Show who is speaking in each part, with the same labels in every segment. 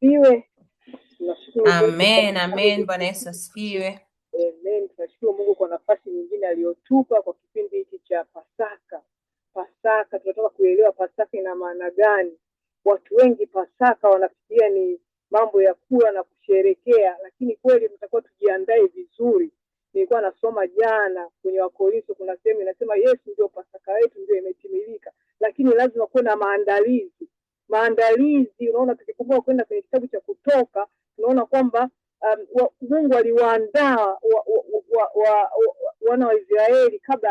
Speaker 1: asifiwe. Tunashukuru Mungu.
Speaker 2: Amen. Bwana Yesu asifiwe.
Speaker 1: Amen. Tunashukuru Mungu kwa nafasi nyingine aliyotupa kwa kipindi hiki cha Pasaka. Pasaka tunataka kuelewa Pasaka ina maana gani. Watu wengi Pasaka wanafikiria ni mambo ya kula na kusherekea, lakini kweli tunatakiwa tujiandae vizuri. Nilikuwa nasoma jana kwenye Wakorintho, kuna sehemu inasema Yesu ndio Pasaka yetu, ndio imetimilika, lakini lazima kuwe na maandalizi. Unaona, tukikumbuka kwenda kwenye kitabu cha Kutoka, tunaona kwamba Mungu aliwaandaa wana wa Israeli kabla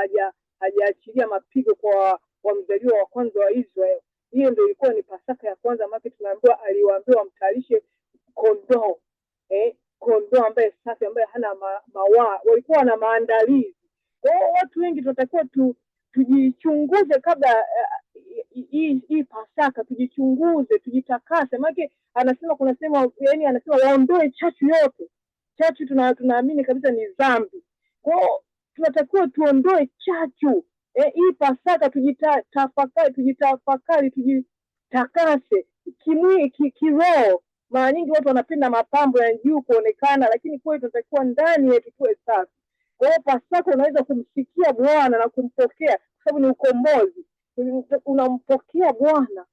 Speaker 1: hajaachilia mapigo kwa mzaliwa wa kwanza wa Israeli. Hiyo ndio ilikuwa ni Pasaka ya kwanza, maana tunaambiwa aliwaambia wamtayarishe kondoo, kondoo ambaye safi, ambaye hana mawaa. Walikuwa na maandalizi. Kwa hiyo watu wengi tunatakiwa tujichunguze kabla hii Pasaka, tujichunguze, tujitakase. Maana anasema kuna sema, yani anasema waondoe chachu yote. Chachu tunaamini kabisa ni dhambi. Kwa hiyo tunatakiwa tuondoe chachu. Hii Pasaka tujitafakari, tujitakase kimwili, kiroho. Mara nyingi watu wanapenda mapambo ya juu kuonekana, lakini kweli tunatakiwa ndani yetu tuwe safi. Kwa hiyo Pasaka unaweza kumsikia Bwana na kumpokea, kwa sababu ni ukombozi. Unampokea Bwana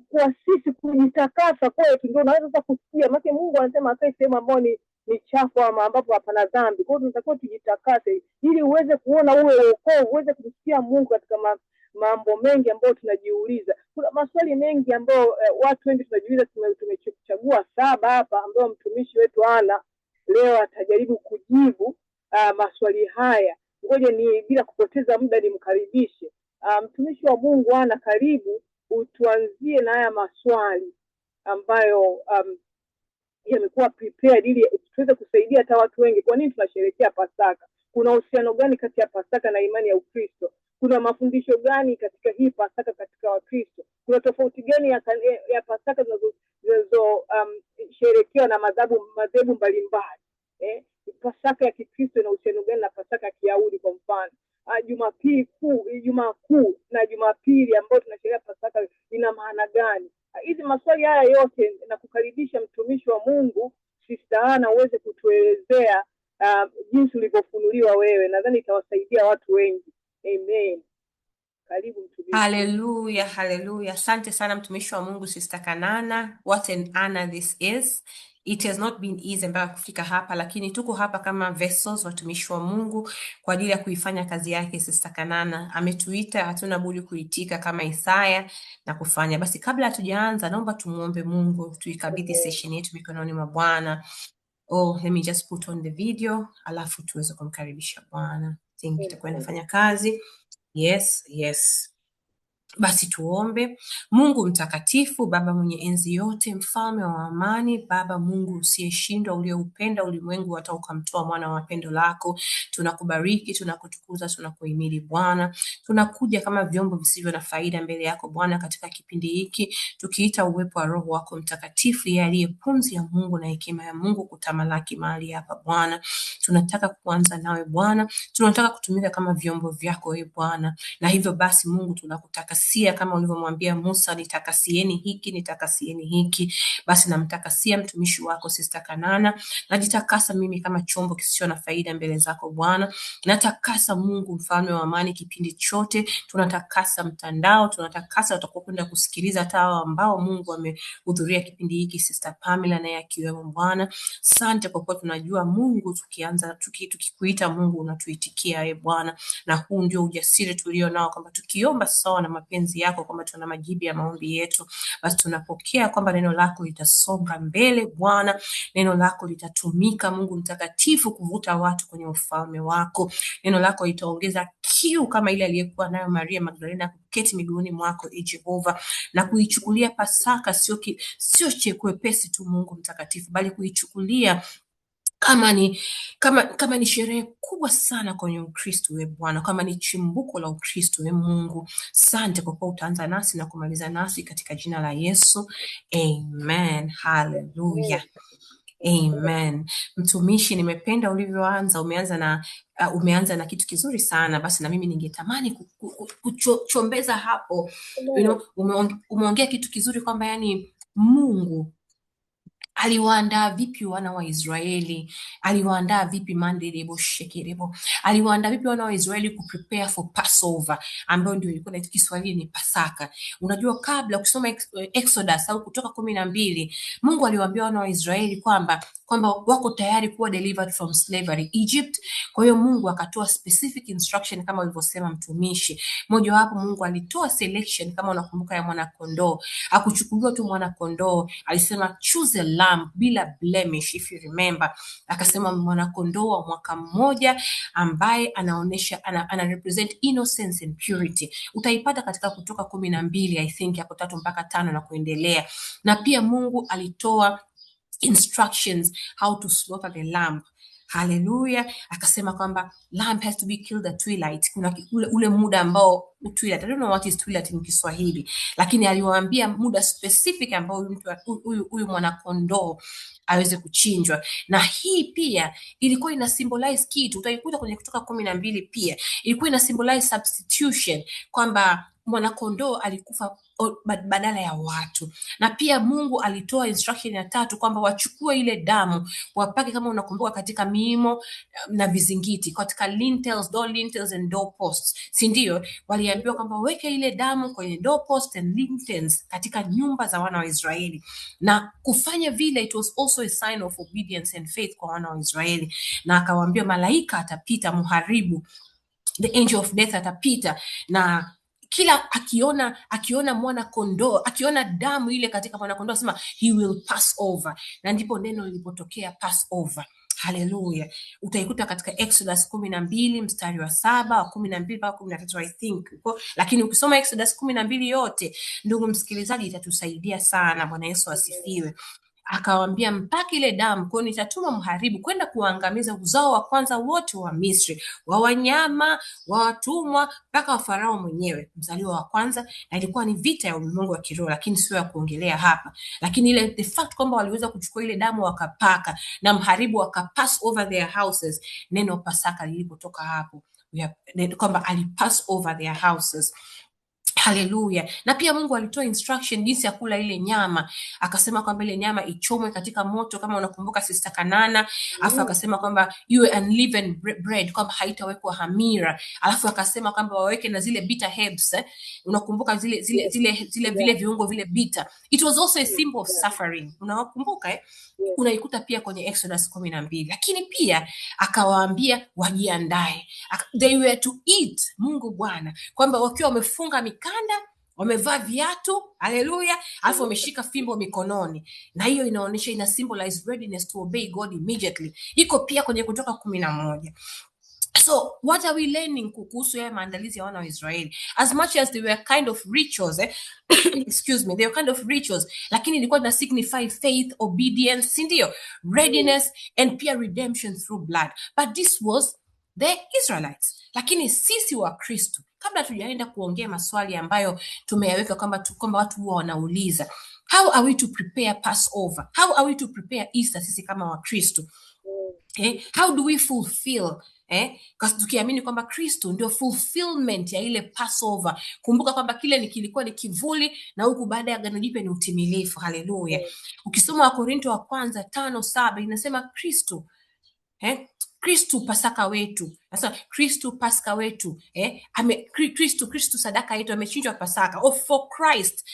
Speaker 1: kwa sisi kujitakasa kwetu, ndio unaweza sasa kusikia. Maana Mungu anasema akae sehemu ambayo ni chafu ama ambapo hapana dhambi. Kwa hiyo tunatakiwa tujitakase ili uweze kuona ule wokovu, uweze kusikia Mungu katika mambo mengi ambayo tunajiuliza. Kuna maswali mengi ambayo watu wengi tunajiuliza. Tumechagua 7 hapa ambayo mtumishi wetu Ana leo atajaribu kujibu maswali haya. Ngoja ni bila kupoteza muda nimkaribishe mtumishi wa Mungu Ana. Karibu, utuanzie na haya maswali ambayo yamekuwa prepared ili tuweze kusaidia hata watu wengi. Kwa nini tunasherehekea Pasaka? Kuna uhusiano gani kati ya Pasaka na imani ya Ukristo? Kuna mafundisho gani katika hii Pasaka katika Wakristo? Kuna tofauti gani ya Pasaka zinazo sherehekewa na madhehebu mbalimbali? Pasaka ya Kikristo ina uhusiano gani na Pasaka ya Kiyahudi? Kwa mfano, Ijumaa Kuu na Jumapili ambayo tunasherehekea Pasaka ina maana gani? Hizi maswali haya yote na kukaribisha mtumishi wa Mungu Sister Ana uweze kutuelezea jinsi ulivyofunuliwa wewe. Nadhani itawasaidia watu wengi. Amen. Karibu mtumishi.
Speaker 2: Hallelujah. Asante sana mtumishi wa Mungu Sister Kanana. What an honor this is. It has not been easy mpaka kufika hapa, lakini tuko hapa kama vessels, watumishi wa Mungu kwa ajili ya kuifanya kazi yake. Sister Kanana ametuita, hatuna budi kuitika kama Isaya na kufanya. Basi kabla hatujaanza, naomba tumuombe Mungu, tuikabidhi session yetu mikononi mwa Bwana. Let me just put on the video, alafu tuweze kumkaribisha Bwana. Itakuwa inafanya kazi. Yes. Basi tuombe. Mungu mtakatifu, Baba mwenye enzi yote, mfalme wa amani, Baba Mungu usiyeshindwa, ulioupenda ulimwengu hata ukamtoa mwana wa pendo lako, tunakubariki, tunakutukuza, tunakuhimidi Bwana. Tunakuja kama vyombo visivyo na faida mbele yako Bwana katika kipindi hiki, tukiita uwepo wa Roho wako Mtakatifu, yeye aliye pumzi ya Mungu na hekima ya Mungu kutamalaki mahali hapa Bwana. Tunataka kuanza nawe Bwana, tunataka kutumika kama vyombo vyako wewe Bwana, na hivyo basi Mungu tunakutakasia kama ulivyomwambia Musa, nitakasieni hiki. Basi namtakasia mtumishi wako Sister Kanana, najitakasa mimi kama chombo kisicho na faida mbele zako Bwana. Natakasa Mungu mfalme wa amani kipindi chote, tunatakasa mtandao, tunatakasa utakokwenda kusikiliza hata hao ambao Mungu amehudhuria kipindi hiki, Sister Pamela naye akiwemo Bwana. Asante kwa kuwa tunajua Mungu tukikuita Mungu unatuitikia wewe Bwana, na huu ndio ujasiri tulio nao kwamba tukiomba sawa na mapenzi yako kwamba tuna majibu ya maombi yetu. Basi tunapokea kwamba neno lako litasonga mbele Bwana, neno lako litatumika Mungu mtakatifu kuvuta watu kwenye ufalme wako. Neno lako litaongeza kiu kama ile aliyekuwa nayo Maria Magdalena kuketi miguuni mwako Jehova, na kuichukulia Pasaka sio chekwepesi tu Mungu mtakatifu, bali kuichukulia kama ni sherehe kubwa sana kwenye Ukristo we Bwana, kama ni chimbuko la Ukristo we Mungu. Asante kwa kuwa utaanza nasi na kumaliza nasi katika jina la Yesu. Amen. Hallelujah. Amen. Mtumishi, nimependa ulivyoanza, umeanza na kitu kizuri sana. Basi na mimi ningetamani kuchombeza hapo. Umeongea kitu kizuri kwamba yani Mungu aliwaandaa vipi wana wa Israeli, aliwaandaa vipi mandelebo shekerebo, aliwaandaa vipi wana wa Israeli kuprepare for Passover, ambayo ndio ilikuwa na Kiswahili ni Pasaka. Unajua, kabla ukisoma Exodus au Kutoka 12, Mungu aliwaambia wana wa Israeli kwamba wako tayari kuwa delivered from slavery Egypt. Kwa hiyo Mungu akatoa specific instruction kama alivyosema mtumishi. Moja wapo Mungu alitoa selection, kama unakumbuka, ya mwana kondoo. Hakuchukuliwa tu mwana kondoo, alisema choose a lamb bila blemish, if you remember. Akasema mwana kondoo wa mwaka mmoja ambaye anaonesha ana represent innocence and purity. Utaipata katika Kutoka 12 I think hapo 3 mpaka 5 na kuendelea. Na pia Mungu alitoa instructions how to slaughter the lamb. Hallelujah. Akasema kwamba lamb has to be killed at twilight. Kuna ule muda ambao twilight, I don't know what is twilight in Kiswahili, lakini aliwaambia muda specific ambao huyu mwana kondoo aweze kuchinjwa. Na hii pia ilikuwa ina symbolize kitu, utaikuta kwenye Kutoka 12 pia ilikuwa ina symbolize substitution, kwamba mwana kondoo alikufa badala ya watu. Na pia Mungu alitoa instruction ya 3 kwamba wachukue ile damu wapake, kama unakumbuka, katika miimo na vizingiti, katika lintels, door lintels and door posts, si ndio? Waliambiwa kwamba weke ile damu kwenye door posts and lintels katika nyumba za wana wa Israeli, na kufanya vile it was also a sign of obedience and faith kwa wana wa Israeli. Na akawaambia malaika atapita, muharibu, the angel of death atapita, na kila akiona mwana kondoo, akiona damu ile katika mwana kondoo, asema he will pass over. Na ndipo neno lilipotokea pass over. Hallelujah. Utaikuta katika Exodus 12 mstari wa 7, wa 12 mpaka 13 I think. Lakini ukisoma Exodus 12 yote, ndugu msikilizaji, itatusaidia sana. Bwana Yesu asifiwe. Akawaambia mpaka ile damu, kwa nitatuma mharibu kwenda kuangamiza uzao wa kwanza wote wa Misri, wa wanyama, wa watumwa, mpaka wa Farao mwenyewe, mzaliwa wa kwanza. Na ilikuwa ni vita ya ulimwengu wa kiroho, lakini sio ya kuongelea hapa. Lakini ile the fact kwamba waliweza kuchukua ile damu wakapaka, na mharibu akapass over their houses, neno Pasaka lilipotoka hapo, kwamba alipass over their houses. Haleluya. Na pia Mungu alitoa instruction jinsi ya kula ile nyama. Akasema kwamba ile nyama ichomwe katika moto, kama unakumbuka Sister Kanana. Alafu akasema kwamba iwe unleavened bread, kwamba haitawekwa hamira. Alafu akasema kwamba waweke na zile bitter herbs, unakumbuka vile viungo vile bitter. It was also a symbol of suffering. Unakumbuka Unaikuta pia kwenye Exodus 12. Lakini pia akawaambia wajiandae. They were to eat, Mungu Bwana, kwamba wakiwa wamefunga mikanda, wamevaa viatu, haleluya, alafu wameshika fimbo mikononi. Na hiyo inaonyesha, ina symbolize readiness to obey God immediately. Iko pia kwenye Kutoka 11. So what are we learning kuhusu ya maandalizi ya wana wa Israeli? As much as they were kind of rituals, excuse me, they were kind of rituals, lakini ilikuwa na signify faith, obedience, ndio, readiness and pia redemption through blood. But this was the Israelites. Lakini sisi wa Kristo, kabla tujaenda kuongea maswali ambayo tumeyaweka kwamba watu huwa wanauliza, how are we to prepare Passover? How are we to prepare Easter sisi kama wa Kristo? How do we fulfill? Kwa tukiamini kwamba Kristo ndio fulfillment ya ile Passover. Kumbuka kwamba kile kilikuwa ni kivuli, na huku baada ya Agano Jipya ni utimilifu. Haleluya. Ukisoma Wakorintho wa kwanza 5:7 inasema Kristo Kristo Pasaka wetu. Sasa Kristo Pasaka wetu, Kristo sadaka yetu amechinjwa Pasaka. For Christ,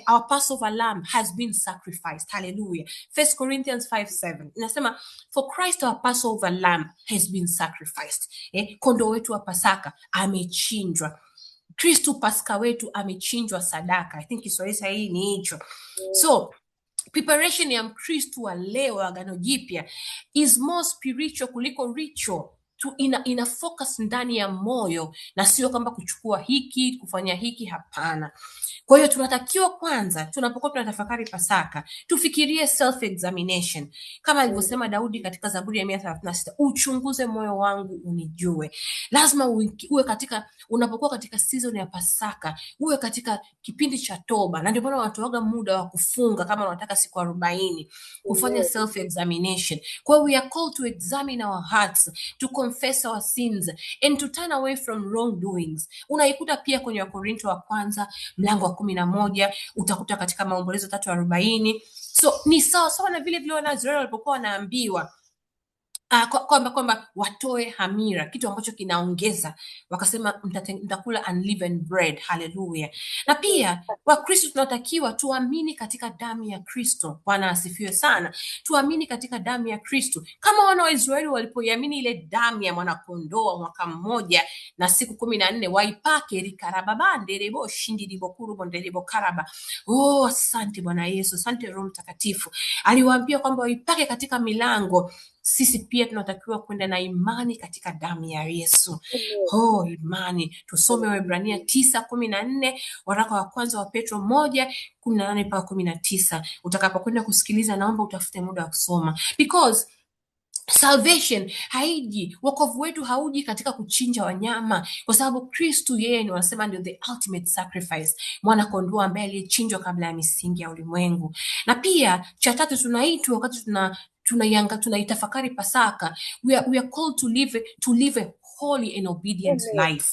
Speaker 2: our Passover lamb has been sacrificed. Hallelujah. 1 Corinthians 5:7 inasema for Christ our Passover lamb has been sacrificed. Kondoo wetu wa Pasaka amechinjwa. Kristo Pasaka wetu amechinjwa sadaka. I think Kiswahili sahihi ni hicho. So preparation ya Mkristo wa leo Agano Jipya is more spiritual kuliko ritual. Ina focus ndani ya moyo, na sio kwamba kuchukua hiki kufanya hiki, hapana. Kwa hiyo tunatakiwa kwanza, tunapokuwa tunatafakari Pasaka, tufikirie self examination, kama alivyosema Daudi katika Zaburi ya 136, uchunguze moyo wangu unijue. Lazima uwe katika, unapokuwa katika season ya Pasaka, uwe katika kipindi cha toba. Na ndio maana watoaga muda wa kufunga kama unataka siku 40 kufanya self examination. Kwa hiyo we are called to examine our hearts, to confess our sins and to turn away from wrongdoings. Unaikuta pia kwenye Wakorintho wa kwanza mlango wa 11, utakuta katika Maombolezo 3:40. So ni sawa sawa na vile vile Wanaisraeli walipokuwa wanaambiwa kwamba watoe hamira, kitu ambacho kinaongeza, wakasema mtakula unleavened bread. Haleluya. Na pia Wakristo tunatakiwa tuamini katika damu ya Kristo. Bwana asifiwe sana. Tuamini katika damu ya Kristo kama wana wa Israeli walipoiamini ile damu ya mwanakondoo mwaka mmoja na siku 14, waipake rikarababande rebo shindi ribokuru bonderebo karaba. Oh, asante Bwana Yesu, asante Roho Mtakatifu. Aliwaambia kwamba waipake katika milango. Sisi pia tunatakiwa kwenda na imani katika damu ya Yesu. Oh, imani. Tusome Waebrania 9:14, waraka wa kwanza wa Petro 1:18 mpaka 19. Utakapokwenda kusikiliza, naomba utafute muda wa kusoma, because salvation haiji, wokovu wetu hauji katika kuchinja wanyama, kwa sababu Kristu yeye ni wanasema ndio the ultimate sacrifice, mwana kondoo ambaye aliyechinjwa kabla ya misingi ya ulimwengu. Na pia cha tatu, tunaitwa wakati tunaitafakari Pasaka, we are called to live a holy and obedient life.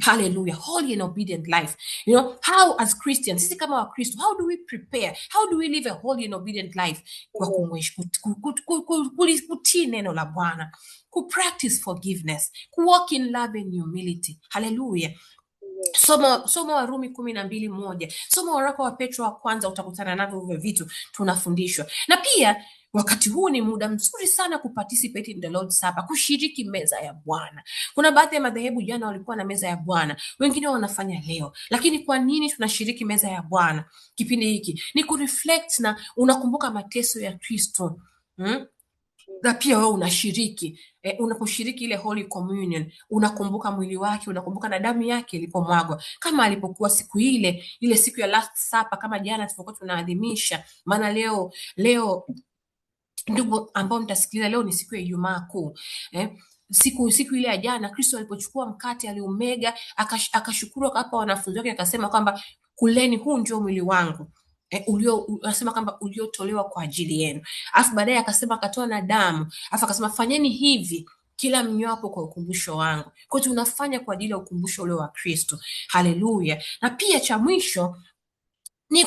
Speaker 2: Hallelujah. Holy and obedient life. You know, how as Christians, sisi kama Wakristo, how do we prepare? How do we live a holy and obedient life? Kwa kutii neno la Bwana, practice forgiveness, walk in love and humility. Hallelujah. Soma Warumi 12:1. Soma waraka wa Petro wa kwanza, utakutana navyo hivyo vitu tunafundishwa. Na pia wakati huu ni muda mzuri sana kuparticipate in the Lord's Supper, kushiriki meza ya Bwana. Kuna baadhi ya madhehebu jana walikuwa na meza ya Bwana, wengine wanafanya leo. Lakini kwa nini tunashiriki meza ya Bwana kipindi hiki? Ni kureflect na unakumbuka mateso ya Kristo. Na pia wewe unashiriki, unaposhiriki ile Holy Communion, unakumbuka mwili wake, unakumbuka na damu yake ilipomwagwa, kama alipokuwa siku ile siku ya Last Supper, kama jana tulipokuwa tunaadhimisha. Maana leo ndugu ambao mtasikiliza, leo ni siku ya Ijumaa Kuu. Siku ile ya jana Kristo alipochukua mkate, aliumega, akashukuru, akawapa wanafunzi wake, akasema kwamba kuleni, huu ndio mwili wangu anasema kwamba uliotolewa kwa ajili yenu. Alafu baadaye akasema, akatoa na damu, alafu akasema fanyeni hivi kila mnywapo kwa ukumbusho wangu. Kwa hiyo tunafanya kwa ajili ya ukumbusho ule wa Kristo. Haleluya. Na pia cha mwisho ni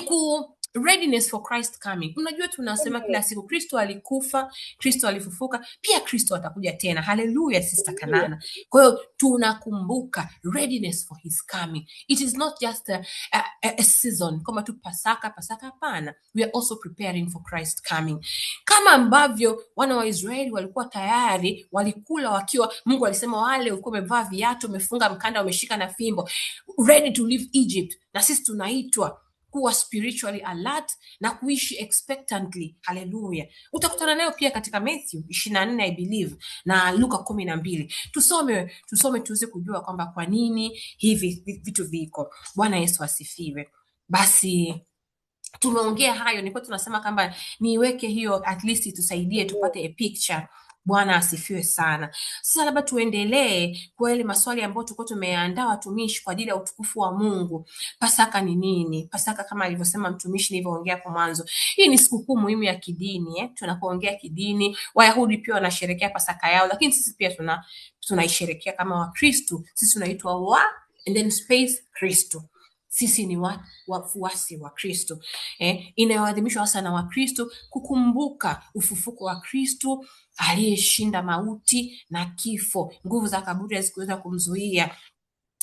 Speaker 2: readiness for Christ coming. Unajua tunasema kila siku Kristo alikufa, Kristo alifufuka, pia Kristo atakuja tena. Haleluya, Sister Kanana. Kwa hiyo tunakumbuka readiness for his coming. It is not just a season kama tu Pasaka, hapana. We are also preparing for Christ coming. Kama ambavyo wana wa Israeli walikuwa tayari, walikula wakiwa, Mungu alisema wale walikuwa wamevaa viatu, wamefunga mkanda, wameshika na fimbo, ready to leave Egypt. Na sisi tunaitwa kuwa spiritually alert na kuishi expectantly. Haleluya. Utakutana nayo pia katika Matthew 24 I believe na Luka 12. Tusome tuweze kujua kwamba kwa nini hivi vitu viko. Bwana Yesu asifiwe. Basi tumeongea hayo, nilikuwa tunasema kwamba niweke hiyo at least tusaidie tupate a picture. Bwana asifiwe sana. Sasa labda tuendelee kwa ile maswali ambayo tulikuwa tumeandaa watumishi kwa ajili ya utukufu wa Mungu. Pasaka ni nini? Pasaka kama alivyosema mtumishi nilivyoongea hapo mwanzo, hii ni sikukuu muhimu ya kidini. Tunapoongea kidini, Wayahudi pia wanasherehekea Pasaka yao, lakini sisi pia tunaisherehekea kama Wakristo. Sisi tunaitwa and then space Kristo. Sisi ni wafuasi wa Kristo. Inayoadhimishwa hasa na Wakristo kukumbuka ufufuko wa Kristo aliyeshinda mauti na kifo. Nguvu za kaburi hazikuweza kumzuia,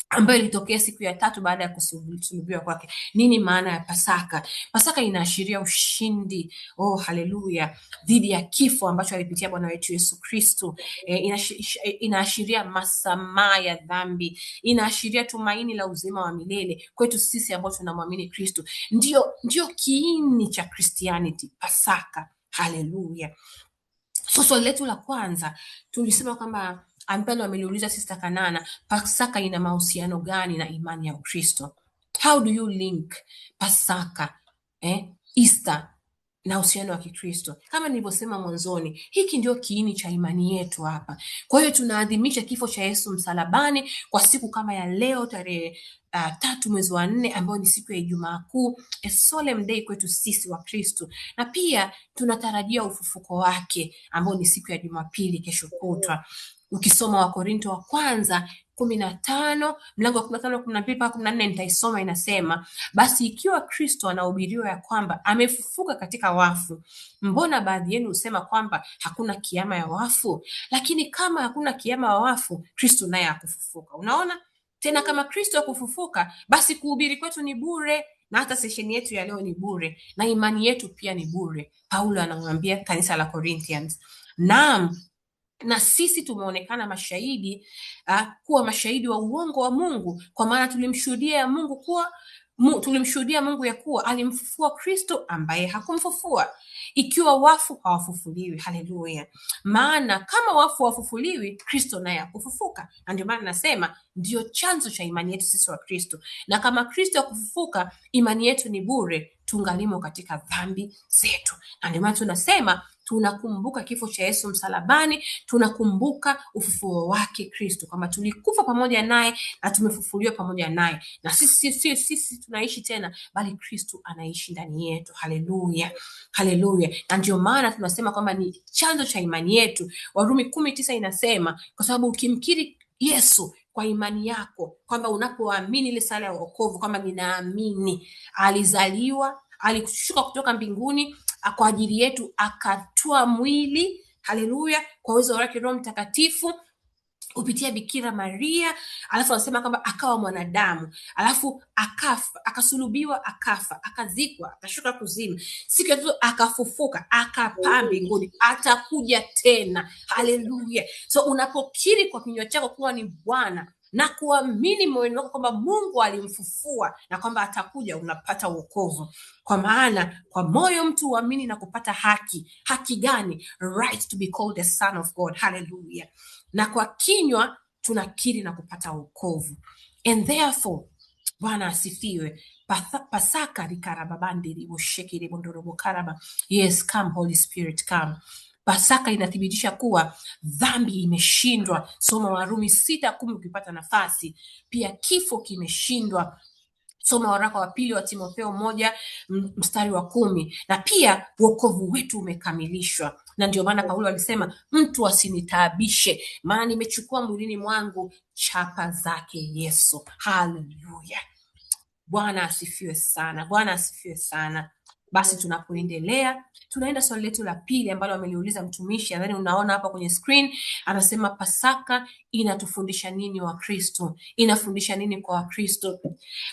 Speaker 2: ambayo ilitokea siku ya 3 baada ya kusulubiwa kwake. Nini maana ya Pasaka? Pasaka inaashiria ushindi, haleluya, dhidi ya kifo ambacho alipitia Bwana wetu Yesu Kristo. Inaashiria masamaha ya dhambi, inaashiria tumaini la uzima wa milele kwetu sisi ambao tunamwamini Kristo. Ndio kiini cha Christianity, Pasaka. Haleluya. Swali letu la kwanza tulisema kwamba Ampendo ameliuliza Sister Kanana, Pasaka ina mahusiano gani na imani ya Ukristo? How do you link Pasaka, Easter na uhusiano wa Kikristo? Kama nilivyosema mwanzoni, hiki ndio kiini cha imani yetu hapa. Kwa hiyo tunaadhimisha kifo cha Yesu msalabani kwa siku kama ya leo tarehe 3 mwezi wa 4, ambayo ni siku ya Ijumaa Kuu, a solemn day kwetu sisi wa Kristo. Na pia tunatarajia ufufuko wake ambao ni siku ya Jumapili, kesho kutwa. Ukisoma Wakorintho wa kwanza 15 mlango wa 15, 12 mpaka 14 nitaisoma, inasema, basi ikiwa Kristo anahubiriwa ya kwamba amefufuka katika wafu, mbona baadhi yenu husema kwamba hakuna kiama ya wafu? Lakini kama hakuna kiama ya wafu, Kristo naye hakufufuka. Unaona tena, kama Kristo hakufufuka, basi kuhubiri kwetu ni bure, na hata sesheni yetu ya leo ni bure, na imani yetu pia ni bure. Paulo anamwambia kanisa la Corinthians. Naam, na sisi tumeonekana mashahidi kuwa mashahidi wa uongo wa Mungu, kwa maana tulimshuhudia Mungu ya kuwa alimfufua Kristo ambaye hakumfufua, ikiwa wafu hawafufuliwi. Haleluya! Maana kama wafu hawafufuliwi, Kristo naye hakufufuka. Na ndio maana nasema ndio chanzo cha imani yetu sisi wa Kristo. Na kama Kristo hakufufuka, imani yetu ni bure, tungalimo katika dhambi zetu. Na ndio maana tunasema tunakumbuka kifo cha Yesu msalabani, tunakumbuka ufufuo wake Kristo, kwamba tulikufa pamoja naye na tumefufuliwa pamoja naye, na sisi tunaishi tena, bali Kristo anaishi ndani yetu. Haleluya, haleluya! Na ndio maana tunasema kwamba ni chanzo cha imani yetu. Warumi 19 inasema, kwa sababu ukimkiri Yesu kwa imani yako, kwamba unapoamini ile sala ya wokovu, kwamba ninaamini alizaliwa, alishuka kutoka mbinguni kwa ajili yetu, akatoa mwili, haleluya, kwa uwezo wake Roho Mtakatifu kupitia Bikira Maria, alafu anasema kwamba akawa mwanadamu, alafu akafa, akasulubiwa, akafa, akazikwa, akashuka kuzimu, siku ya tatu akafufuka, akapaa mbinguni, atakuja tena. Haleluya! So unapokiri kwa kinywa chako kuwa ni Bwana na kuamini moyoni wako kwamba Mungu alimfufua na kwamba atakuja, unapata wokovu. Kwa maana kwa moyo mtu huamini na kupata haki. Haki gani? Right to be called the son of God. Hallelujah. Na kwa kinywa tunakiri na kupata wokovu. And therefore, Bwana asifiwe. Pasaka rikarababandi ribosheki ribondorobo karaba. Yes, come Holy Spirit, come. Pasaka inathibitisha kuwa dhambi imeshindwa. Soma Warumi 6:10 ukipata nafasi. Pia kifo kimeshindwa. Soma waraka wa pili wa Timotheo 1:10. Na pia wokovu wetu umekamilishwa. Na ndio maana Paulo alisema, mtu asinitaabishe, maana nimechukua mwilini mwangu chapa zake Yesu. Haleluya. Bwana asifiwe sana. Bwana asifiwe sana. Basi tunapoendelea, tunaenda swali letu la pili ambalo ameliuliza mtumishi. Nadhani unaona hapa kwenye screen, anasema Pasaka inatufundisha nini wa Kristo? Inafundisha nini kwa Wakristo?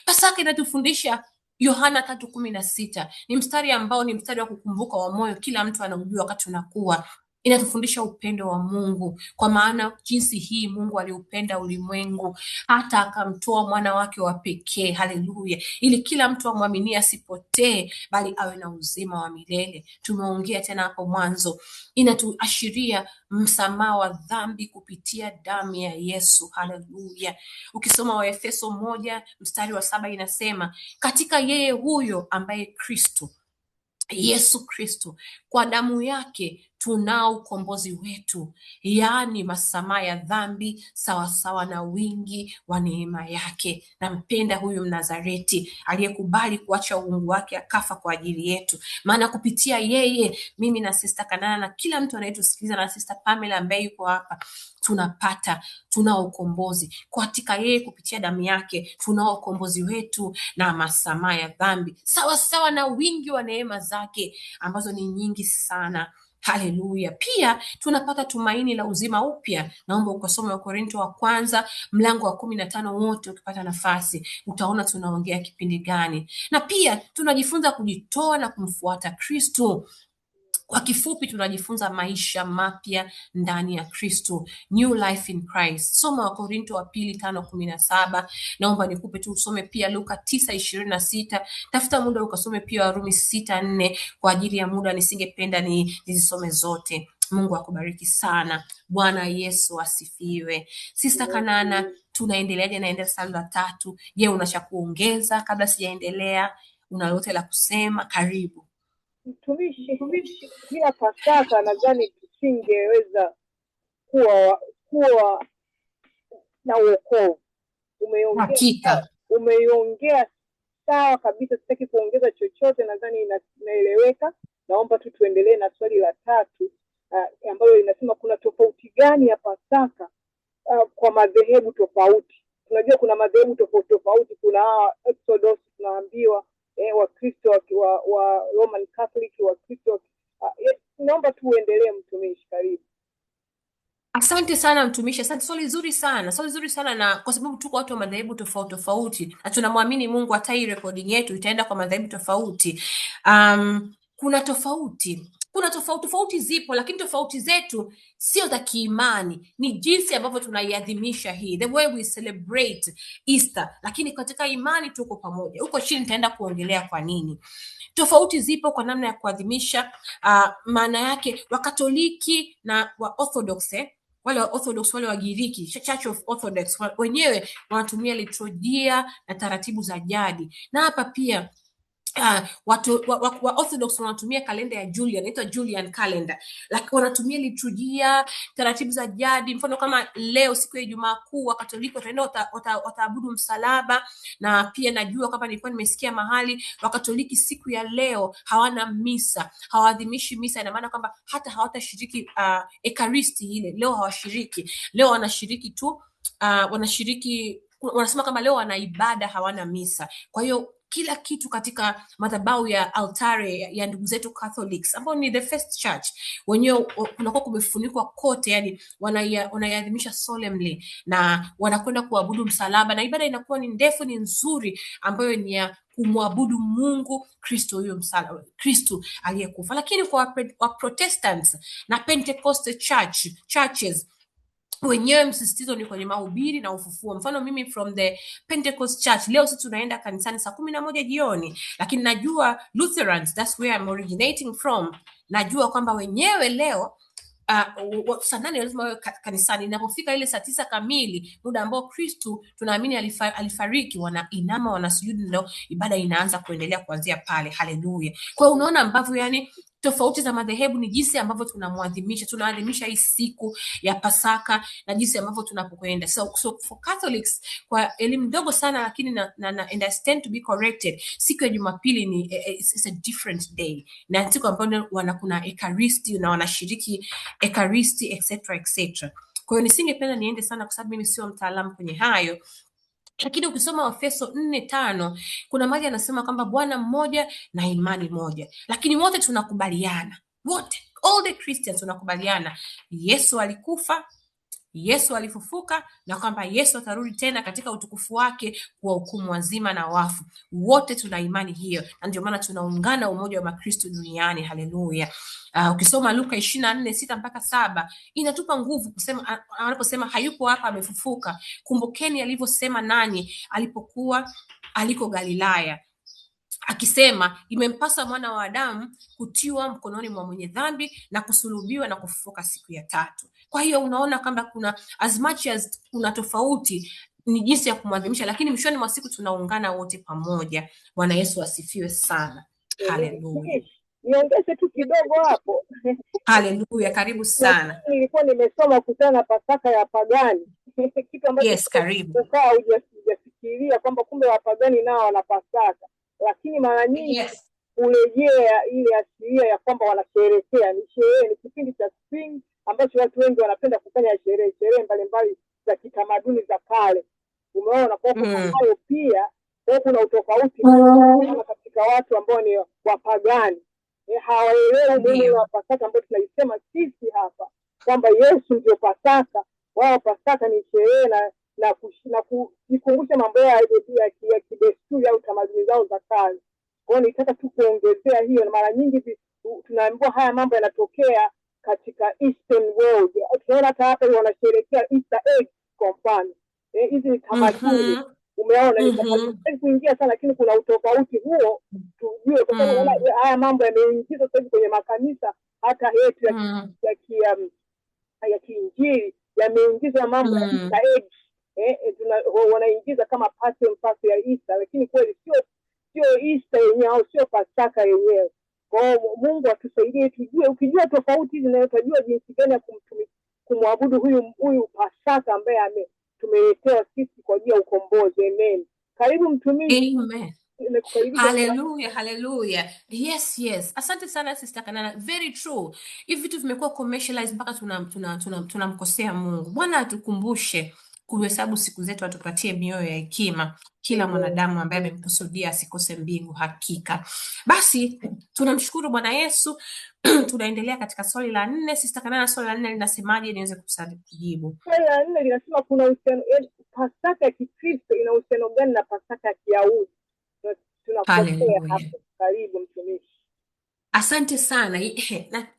Speaker 2: Pasaka inatufundisha Yohana 3:16. Ni mstari ambao ni mstari wa kukumbuka wa moyo, kila mtu anaujua wakati unakuwa. Inatufundisha upendo wa Mungu, kwa maana jinsi hii Mungu aliupenda ulimwengu hata akamtoa mwana wake wa pekee, haleluya, ili kila mtu amwaminie asipotee, bali awe na uzima wa milele. Tumeongea tena hapo mwanzo, inatuashiria msamaha wa dhambi kupitia damu ya Yesu, haleluya. Ukisoma Waefeso 1:7 inasema, katika yeye huyo ambaye Kristo Yesu Kristo, kwa damu yake tunao ukombozi wetu, yaani masamaha ya dhambi sawasawa na wingi wa neema yake. Nampenda huyu Mnazareti aliyekubali kuacha uungu wake akafa kwa ajili yetu, maana kupitia yeye mimi na Sister Kanana na kila mtu anayetusikiliza na Sister Pamela ambaye yuko hapa tunao ukombozi katika yeye. Kupitia damu yake tunao ukombozi wetu na masamaha ya dhambi sawa na wingi wa neema zake ambazo ni nyingi sana. Haleluya. Pia tunapata tumaini la uzima upya. Naomba ukasome Wakorintho wa kwanza mlango wa 15 wote ukipata nafasi, utaona tunaongea kipindi gani. Na pia tunajifunza kujitoa na kumfuata Kristo. Kwa kifupi, tunajifunza maisha mapya ndani ya Kristo, new life in Christ. Soma Wakorintho wa pili 5:17. Naomba nikupe tu usome pia Luka 9:26. Tafuta muda ukasome pia Warumi 6:4. Kwa ajili ya muda nisingependa nizisome zote. Mungu akubariki sana. Bwana Yesu asifiwe. Sister Kanana, tunaendeleaje? Naenda swali la 3. Je, una cha kuongeza kabla sijaendelea? Una lolote la kusema? Karibu.
Speaker 1: Mtumishi, bila Pasaka nadhani tusingeweza kuwa na wokovu. Umeiongea sawa kabisa, sitaki kuongeza chochote, nadhani inaeleweka. Naomba tu tuendelee na swali la 3. ambayo inasema kuna tofauti gani ya Pasaka kwa madhehebu tofauti. Tunajua kuna madhehebu tofauti tofauti, kuna Orthodox tunaambiwa, Wakristo wa Roman Catholic, Wakristo. Naomba tu uendelee mtumishi, karibu.
Speaker 2: Asante sana mtumishi, asante. Swali zuri sana, na kwa sababu tuko watu wa madhehebu tofauti tofauti na tunamwamini Mungu, hata hii recording yetu itaenda kwa madhehebu tofauti. Kuna tofauti zipo, lakini tofauti zetu sio za kiimani, ni jinsi ambavyo tunaiadhimisha hii, the way we celebrate Easter, lakini katika imani tuko pamoja. Huko chini nitaenda kuongelea kwa nini tofauti zipo kwa namna ya kuadhimisha. Maana yake Wakatoliki na wa Orthodox, wale wa Orthodox, wale wa Giriki, Church of Orthodox, wenyewe wanatumia liturujia na taratibu za jadi, na hapa pia watu wa Orthodox wanatumia kalenda ya Julian, inaitwa Julian calendar, lakini wanatumia liturujia, taratibu za jadi. Mfano kama leo siku ya Ijumaa Kuu, Wakatoliki wataenda wataabudu msalaba, na pia najua kama nilikuwa nimesikia mahali Wakatoliki siku ya leo hawana misa, hawaadhimishi misa. Ina maana kwamba hata hawatashiriki ekaristi ile leo, hawashiriki leo, wanashiriki tu wanasema kama leo wana ibada, hawana misa. Kwa hiyo kila kitu katika madhabahu ya altare ya ndugu zetu Catholics, ambao ni the first church, wenyewe kunakuwa kumefunikwa kote, yani wanaiadhimisha solemnly, na wanakwenda kuabudu msalaba, na ibada inakuwa ni ndefu, ni nzuri, ambayo ni ya kumwabudu Mungu Kristo, huyo msalaba, Kristo aliyekufa. Lakini kwa Protestants na Pentecostal churches, wenyewe msisitizo ni kwenye mahubiri na ufufuo. Mfano mimi from the Pentecost Church, leo sisi tunaenda kanisani saa 11 jioni, lakini najua Lutherans, that's where I'm originating from, najua kwamba wenyewe leo saa 8 lazima wawe kanisani. Inapofika ile saa 9 kamili, muda ambao Kristo tunaamini alifariki, wanainama, wanasujudu, ndio ibada inaanza kuendelea kuanzia pale. Haleluya. Kwa hiyo unaona ambavyo yani tofauti za madhehebu ni jinsi ambavyo tunaadhimisha hii siku ya Pasaka, na jinsi ambavyo tunapokwenda. So for Catholics, kwa elimu ndogo sana, lakini na understand to be corrected, siku ya Jumapili ni it's a different day, na siku ambayo kuna ekaristi na wanashiriki ekaristi etc. Kwa hiyo nisingependa niende sana, kwa sababu mimi sio mtaalamu kwenye hayo. Lakini ukisoma Waefeso 4:5 kuna mahali anasema kwamba Bwana mmoja na imani moja, lakini wote tunakubaliana, wote, all the Christians tunakubaliana, Yesu alikufa, Yesu alifufuka, na kwamba Yesu atarudi tena katika utukufu wake kuwahukumu wazima na wafu. Wote tuna imani hiyo, na ndio maana tunaungana umoja wa Makristo duniani. Haleluya. Ukisoma Luka 24:6-7 inatupa nguvu kusema, anaposema hayupo hapa, amefufuka. Kumbukeni alivyosema nanyi aliko Galilaya, akisema imempasa mwana wa Adamu kutiwa mkononi mwa mwenye dhambi na kusulubiwa na kufufuka siku ya tatu. Kwa hiyo unaona kwamba kuna as much as kuna tofauti, ni jinsi ya kumwadhimisha, lakini mwishoni mwa siku tunaungana wote pamoja. Bwana Yesu asifiwe sana. Haleluya.
Speaker 1: Niongeze tu kidogo hapo.
Speaker 2: Haleluya, karibu sana.
Speaker 1: Nilikuwa nimesoma kuhusiana na Pasaka ya pagani. Kitu ambacho
Speaker 2: yes, karibu.
Speaker 1: Ukaa hujafikiria kwamba kumbe wapagani nao wana Pasaka, lakini mara nyingi urejea ile asilia ya kwamba wanasherehekea, ni sherehe, ni kipindi cha spring ambacho watu wengi wanapenda kufanya sherehe mbalimbali za kitamaduni za kale. Umeona, kwa hayo pia kuna utofauti katika watu ambao ni wapagani. Hawaelewi umuhimu wa Pasaka ambao tunaisema sisi hapa kwamba Yesu ndio Pasaka. Wao Pasaka ni sherehe na kujikumbusha mambo ya kidesturi au tamaduni zao za kale. Kwa hiyo nitaka tu kuongezea hiyo, na mara nyingi tunaambiwa haya mambo yanatokea katika Eastern world. Tunaona hata hapa wanasherehekea Easter egg kwa mfano. Hizi ni tamaduni. Umeona, kuingia sana, lakini kuna utofauti huo tujue, kwa sababu haya mambo yameingizwa sasa kwenye makanisa hata yetu ya kiinjili, yameingizwa mambo ya Easter egg. Wanaingiza kama part ya Easter, lakini kweli sio Easter yenyewe au sio Pasaka yenyewe. Kwa hiyo Mungu atusaidie tujue, ukijua tofauti hizi na utajua jinsi gani ya kumwabudu huyu Pasaka ambaye tumeletewa sisi kwa ajili ya ukombozi. Amen. Karibu mtumishi.
Speaker 2: Amen.
Speaker 1: Nimekukaribisha sana.
Speaker 2: Hallelujah, hallelujah. Yes, yes. Asante sana Sister Kanana. Very true. Hivi vitu vimekuwa commercialized mpaka tunamkosea Mungu. Bwana atukumbushe kuhesabu siku zetu, atupatie mioyo ya hekima, kila mwanadamu ambaye amemkusudia asikose mbingu hakika. Basi tunamshukuru Bwana Yesu. Tunaendelea katika swali la 4. Sister Kanana, swali la 4 linasemaje? Niweze kujibu.
Speaker 1: Swali la 4 linasema kuna uhusiano, Pasaka ya Kikristo ina uhusiano gani na Pasaka ya Kiyahudi? Tunakosea hapo. Karibu mtumishi.
Speaker 2: Asante sana.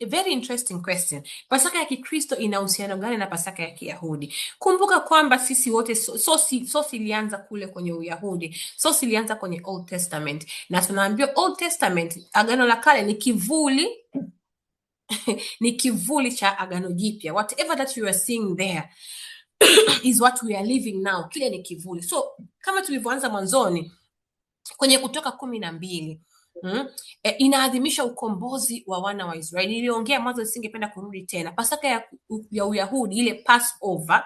Speaker 2: Very interesting question. Pasaka ya Kikristo ina uhusiano gani na Pasaka ya Kiyahudi? Kumbuka kwamba sisi wote sosi ilianza kule kwenye Uyahudi. Sosi ilianza kwenye Old Testament. Na tunaambiwa Old Testament, Agano la Kale ni kivuli ni kivuli cha Agano Jipya. Whatever that you are seeing there is what we are living now. Kile ni kivuli. So kama tulivyoanza mwanzoni kwenye Kutoka 12, inaadhimisha ukombozi wa wana wa Israeli. Niliongea mwanzo, nisingependa kurudi tena. Pasaka ya Uyahudi, ile Passover,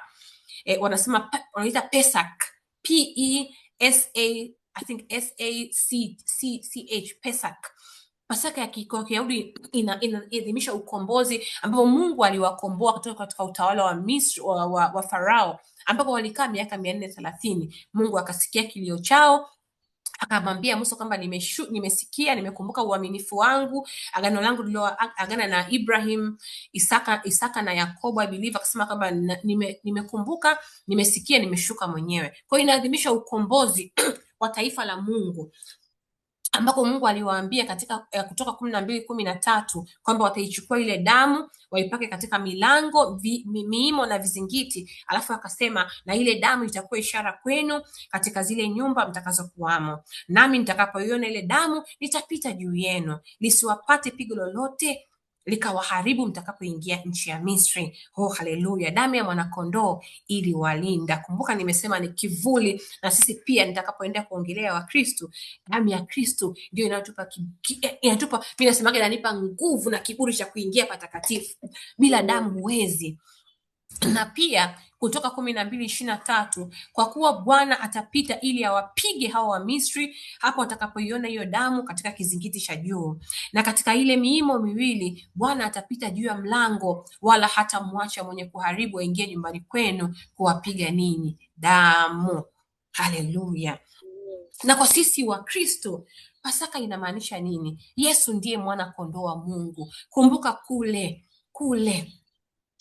Speaker 2: wanasema wanaita Pesach, P-E-S-A, I think S-A-C-C-H, Pesach. Pasaka ya Kiyahudi inaadhimisha ukombozi ambapo Mungu aliwakomboa kutoka katika utawala wa Misri wa Farao, ambapo walikaa miaka 430. Mungu akasikia kilio chao, akamwambia Musa kwamba nimesikia, nimekumbuka uaminifu wangu, agano langu nililoagana na Ibrahim, Isaka na Yakobo. I believe akasema kwamba nimekumbuka, nimesikia, nimeshuka mwenyewe. Kwa hiyo inaadhimisha ukombozi wa taifa la Mungu, ambako Mungu aliwaambia katika Kutoka 12:13 kwamba wataichukua ile damu waipake katika milango, miimo na vizingiti, alafu akasema na ile damu itakuwa ishara kwenu katika zile nyumba mtakazokuwamo, nami nitakapoiona ile damu nitapita juu yenu, lisiwapate pigo lolote likawaharibu mtakapoingia nchi ya Misri. Oh, haleluya! Damu ya mwanakondoo ili walinda. Kumbuka nimesema ni kivuli, na sisi pia nitakapoenda kuongelea wa Kristo, damu ya Kristo ndio inatupa mimi nasemaga inanipa nguvu na kiburi cha kuingia patakatifu. Bila damu huwezi. Na pia Kutoka 12:23, kwa kuwa Bwana atapita ili awapige hao wa Misri hapo atakapoiona hiyo damu katika kizingiti cha juu, na katika ile miimo miwili Bwana atapita juu ya mlango, wala hata mwacha mwenye kuharibu aingie nyumbani kwenu kuwapiga ninyi. Damu. Haleluya. Na kwa sisi wa Kristo, Pasaka inamaanisha nini? Yesu ndiye mwana kondoo wa Mungu. Kumbuka kule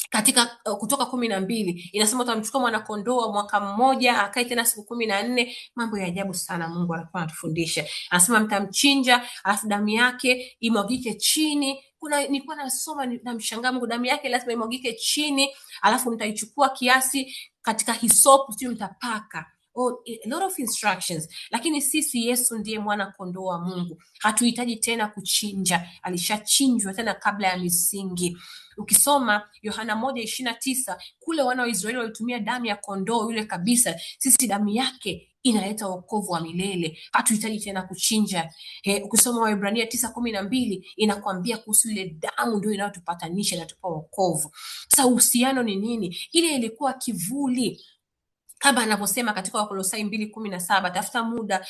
Speaker 2: katika Kutoka 12 inasema utamchukua mwana kondoo wa mwaka mmoja akae tena siku 14. Mambo ya ajabu sana Mungu alikuwa anatufundisha. Anasema mtamchinja, alafu damu yake imwagike chini. Nilikuwa nasoma na mshangaa Mungu, damu yake lazima imwagike chini, alafu mtaichukua kiasi katika hisopu, sio mtapaka. A lot of instructions. Lakini sisi Yesu ndiye mwana kondoo wa Mungu. Hatuhitaji tena kuchinja. Alishachinjwa tena kabla ya misingi. Ukisoma Yohana 1:29, kule wana wa Israeli walitumia damu ya kondoo yule kabisa. Sisi damu yake inaleta wokovu wa milele. Hatuhitaji tena kuchinja. Ukisoma Waebrania 9:12 inakwambia kuhusu ile damu ndio inayotupatanisha, inatupa wokovu. Sasa uhusiano ni nini? Ile ilikuwa kivuli, kama anavyosema katika Wakolosai 2:17, tafuta muda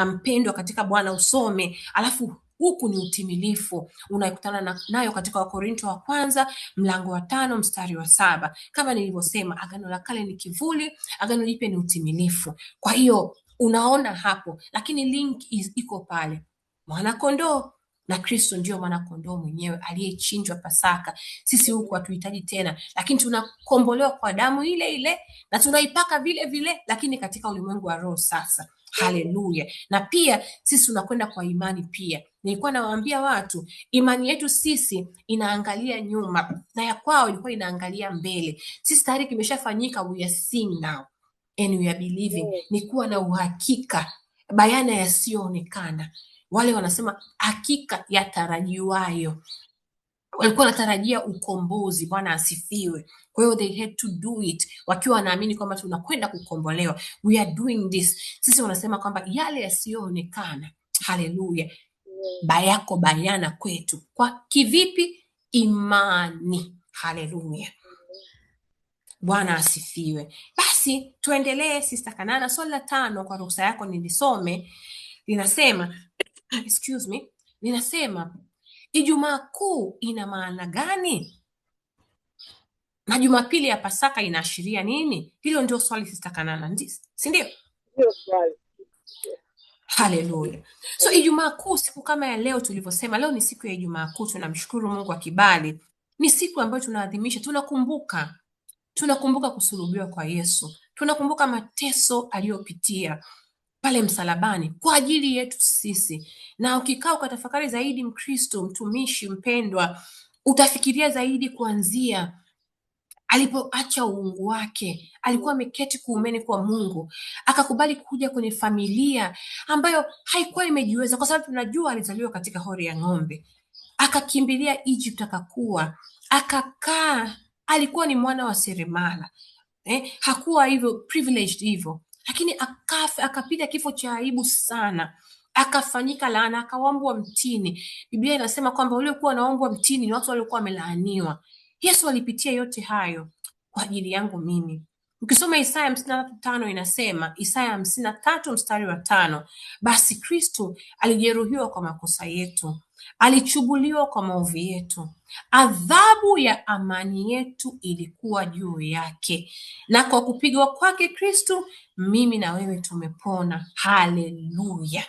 Speaker 2: mpendwa katika Bwana usome, alafu huku ni utimilifu. Unaikutana nayo katika Wakorinto wa kwanza 5:7. Kama nilivyosema, Agano la Kale ni kivuli, Agano Jipya ni utimilifu. Kwa hiyo unaona hapo, lakini link iko pale. Mwana kondoo na Kristo ndio mwana kondoo mwenyewe aliyechinjwa Pasaka. Sisi huku hatuhitaji tena, lakini tunakombolewa kwa damu ile ile na tunaipaka vile vile, lakini katika ulimwengu wa roho sasa. Haleluya. Na pia sisi tunakwenda kwa imani pia. Nilikuwa nawaambia watu, imani yetu sisi inaangalia nyuma na ya kwao ilikuwa inaangalia mbele. Sisi tayari kimeshafanyika, we are seeing now and we are believing. Ni kuwa na uhakika, bayana yasiyoonekana. Wale wanasema hakika yatarajiwayo. Walikuwa wanatarajia ukombozi. Bwana asifiwe. Kwa hiyo they had to do it, wakiwa wanaamini kwamba tunakwenda kukombolewa. We are doing this. Sisi wanasema kwamba yale yasiyoonekana, haleluya, bayako bayana kwetu. Kwa kivipi? Imani. Haleluya. Bwana asifiwe. Basi tuendelee Sister Kanana. Swali la 5 kwa ruhusa yako nilisome. linasema excuse me, linasema Ijumaa Kuu ina maana gani? Na Jumapili ya Pasaka inaashiria nini? Hilo ndio swali Sister Kanana, si ndio?
Speaker 1: Ndio swali.
Speaker 2: Haleluya. So Ijumaa Kuu, siku kama ya leo tulivyosema, leo ni siku ya Ijumaa Kuu, tunamshukuru Mungu wa kibali. Ni siku ambayo tunaadhimisha, tunakumbuka kusulubiwa kwa Yesu, tunakumbuka mateso aliyopitia pale msalabani kwa ajili yetu sisi. Na ukikaa ukatafakari zaidi, Mkristo, mtumishi mpendwa, utafikiria zaidi kuanzia alipoacha uungu wake, alikuwa ameketi kuumeni kwa Mungu, akakubali kuja kwenye familia ambayo haikuwa imejiweza, kwa sababu tunajua alizaliwa katika hori ya ng'ombe, akakimbilia Egypt, akakaa, alikuwa ni mwana wa seremala, hakuwa hivyo privileged hivyo, lakini akapiga kifo cha aibu sana, akafanyika laana, akaombwa mtini. Biblia inasema kwamba waliokuwa wanaombwa mtini ni watu waliokuwa wamelaaniwa. Yesu alipitia yote hayo kwa ajili yangu mimi. Ukisoma Isaya 53:5 inasema, Isaya 53 mstari wa 5, basi Kristo alijeruhiwa kwa makosa yetu, alichubuliwa kwa maovu yetu, adhabu ya amani yetu ilikuwa juu yake, na kwa kupigwa kwake Kristo mimi na wewe tumepona. Haleluya.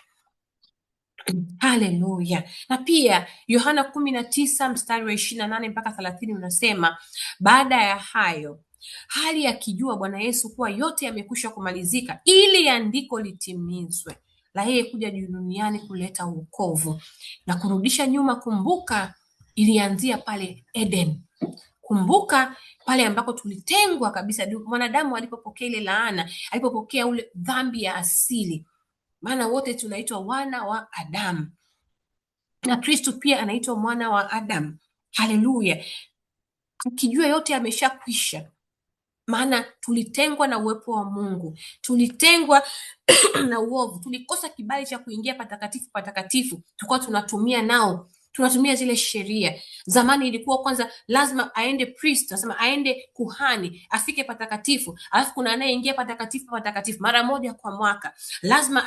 Speaker 2: Haleluya. Na pia Yohana 19 mstari wa 28 mpaka 30 unasema, baada ya hayo hali akijua Bwana Yesu kuwa yote yamekwisha kumalizika, ili andiko litimizwe la yeye kuja duniani kuleta wokovu na kurudisha nyuma. Kumbuka ilianzia pale Eden. Kumbuka pale ambako tulitengwa kabisa, mwanadamu alipopokea ile laana, alipopokea ule dhambi ya asili, maana wote tunaitwa wana wa Adamu, na Kristo pia anaitwa mwana wa Adamu. Haleluya. Ukijua yote ameshakwisha, maana tulitengwa na uwepo wa Mungu, tulitengwa na uovu, tulikosa kibali cha kuingia patakatifu, tulikuwa tunatumia zile sheria. Zamani ilikuwa kwanza lazima aende priest, nasema aende kuhani, afike patakatifu, alafu kuna anayeingia patakatifu mara moja kwa mwaka. Lazima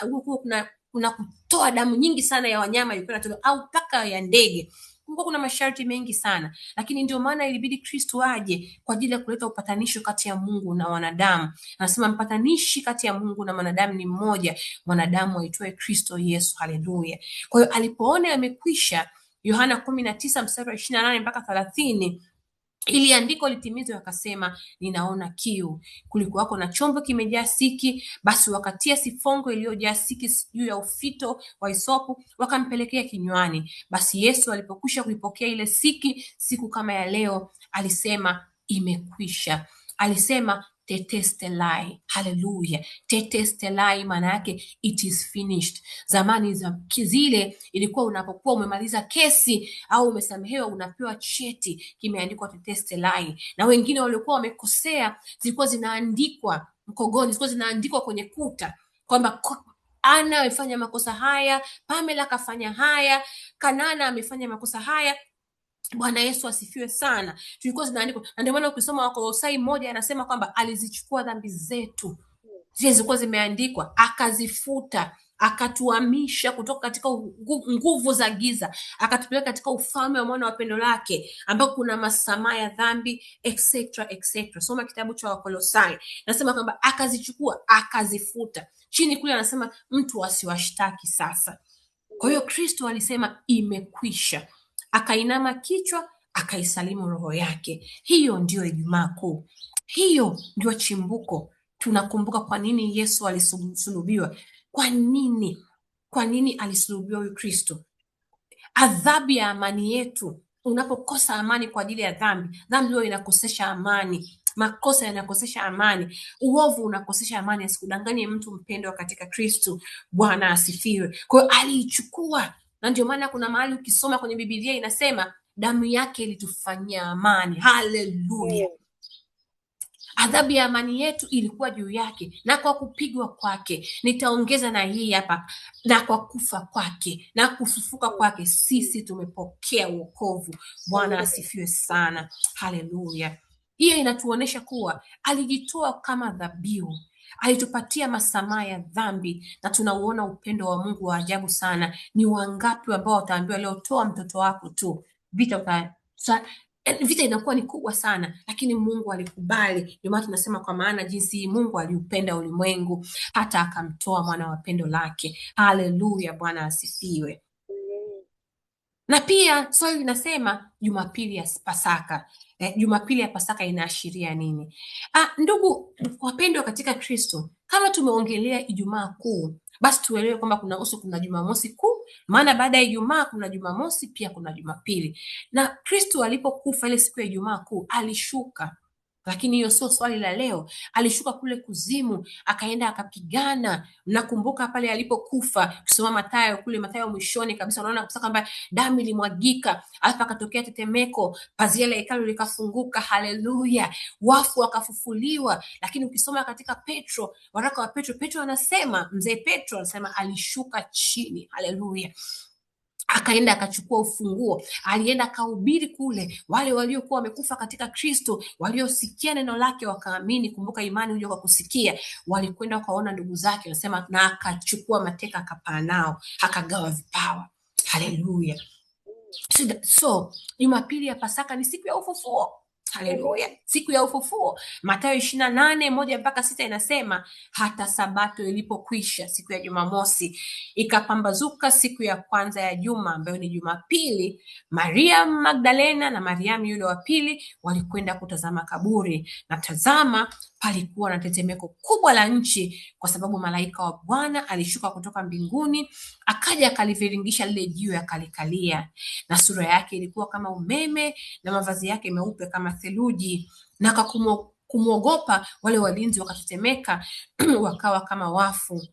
Speaker 2: kuna kutoa damu nyingi sana ya wanyama au paka ya ndege. Kuna masharti mengi sana, lakini ndio maana ilibidi Kristo aje kwa ajili ya kuleta upatanisho kati ya Mungu na wanadamu. Anasema mpatanishi kati ya Mungu na wanadamu ni mmoja, mwanadamu aitwaye Kristo Yesu. Haleluya. Kwa hiyo alipoona amekwisha, Yohana 19 mstari wa 28 mpaka 30, ili andiko litimizwe, akasema, ninaona kiu. Kulikuwako na chombo kimejaa siki, basi wakatia sifongo iliyojaa siki juu ya ufito wa hisopu, wakampelekea kinywani. Basi Yesu alipokwisha kuipokea ile siki, siku kama ya leo, alisema imekwisha. Alisema tetelestai. Haleluya. Tetelestai maana yake it is finished. Zamani za zile ilikuwa unapokuwa umemaliza kesi au umesamehewa, unapewa cheti kimeandikwa tetelestai, na wengine waliokuwa wamekosea zilikuwa zinaandikwa mkogoni, zilikuwa zinaandikwa kwenye kuta kwamba Ana amefanya makosa haya, Pamela kafanya haya, Kanana amefanya makosa haya. Bwana Yesu asifiwe sana. Tulikuwa zinaandikwa, na ndio maana ukisoma Wakolosai 1 anasema kwamba alizichukua dhambi zetu, zile zilikuwa zimeandikwa, akazifuta, akatuhamisha kutoka katika nguvu za giza, akatupeleka katika ufalme wa mwana wa pendo lake, ambao kuna masamaha ya dhambi etc. Soma kitabu cha Wakolosai, nasema kwamba akazichukua, akazifuta. Chini kule anasema mtu asiwashtaki sasa. Kwa hiyo Kristo alisema imekwisha, akainama kichwa, akaisalimu roho yake. Hiyo ndio Ijumaa Kuu, hiyo ndio chimbuko. Tunakumbuka kwa nini Yesu alisulubiwa. Kwa nini alisulubiwa huyu Kristo? Adhabu ya amani yetu. Unapokosa amani kwa ajili ya dhambi hiyo inakosesha amani. Makosa yanakosesha amani, uovu unakosesha amani. Asikudanganye mtu mpendwa katika Kristo. Bwana asifiwe. Kwa hiyo aliichukua, na ndio maana kuna mahali ukisoma kwenye Biblia inasema damu yake ilitufanyia amani. Haleluya. Adhabu ya amani yetu ilikuwa juu yake, na kwa kupigwa kwake, nitaongeza na hii hapa, na kwa kufa kwake na kufufuka kwake sisi tumepokea wokovu. Bwana asifiwe sana. Haleluya. Hiyo inatuonesha kuwa alijitoa kama dhabihu, alitupatia masamaha ya dhambi, na tunauona upendo wa Mungu wa ajabu sana. Ni wangapi ambao wataambiwa leo, toa mtoto wako tu, vita inakuwa ni kubwa sana, lakini Mungu alikubali. Ndio maana tunasema kwa maana jinsi Mungu aliupenda ulimwengu hata akamtoa mwana wa pendo lake. Haleluya, Bwana asifiwe. Na pia swali linasema Jumapili ya Pasaka. Jumapili ya Pasaka inaashiria nini? Ndugu wapendwa katika Kristo, kama tumeongelea Ijumaa Kuu, basi tuelewe kwamba kuna Jumamosi Kuu, maana baada ya Ijumaa kuna Jumamosi, pia kuna Jumapili. Na Kristo alipokufa ile siku ya Ijumaa Kuu alishuka, lakini hiyo sio swali la leo. Alishuka kule kuzimu, akaenda akapigana. Mnakumbuka pale alipokufa, kusoma Mathayo mwishoni kabisa, unaona kabisa kwamba damu ilimwagika, alafu akatokea tetemeko, pazia la hekalu likafunguka. Haleluya, wafu wakafufuliwa. Lakini ukisoma katika waraka wa Petro anasema, mzee Petro anasema alishuka chini. Haleluya, akaenda akachukua ufunguo, alienda akahubiri kule. Wale waliokuwa wamekufa katika Kristo, waliosikia neno lake wakaamini, kumbuka imani huja kwa kusikia, walikwenda wakaona ndugu zake, anasema, na akachukua mateka akapaa nao, akagawa vipawa. Haleluya. So Jumapili ya Pasaka ni siku ya ufufuo. Haleluya, siku ya ufufuo. Mathayo 28:1-6 inasema, hata Sabato ilipokwisha siku ya Jumamosi, ikapambazuka siku ya kwanza ya juma, ambayo ni Jumapili, Maria Magdalena na Mariamu yule wa pili walikwenda kutazama kaburi, na tazama, palikuwa na tetemeko kubwa la nchi, kwa sababu malaika wa Bwana alishuka kutoka mbinguni, akaja akaliviringisha lile jiwe akalikalia, na sura yake ilikuwa kama umeme na mavazi yake meupe kama theluji. Na kumwogopa wale walinzi wakatetemeka wakawa kama wafu.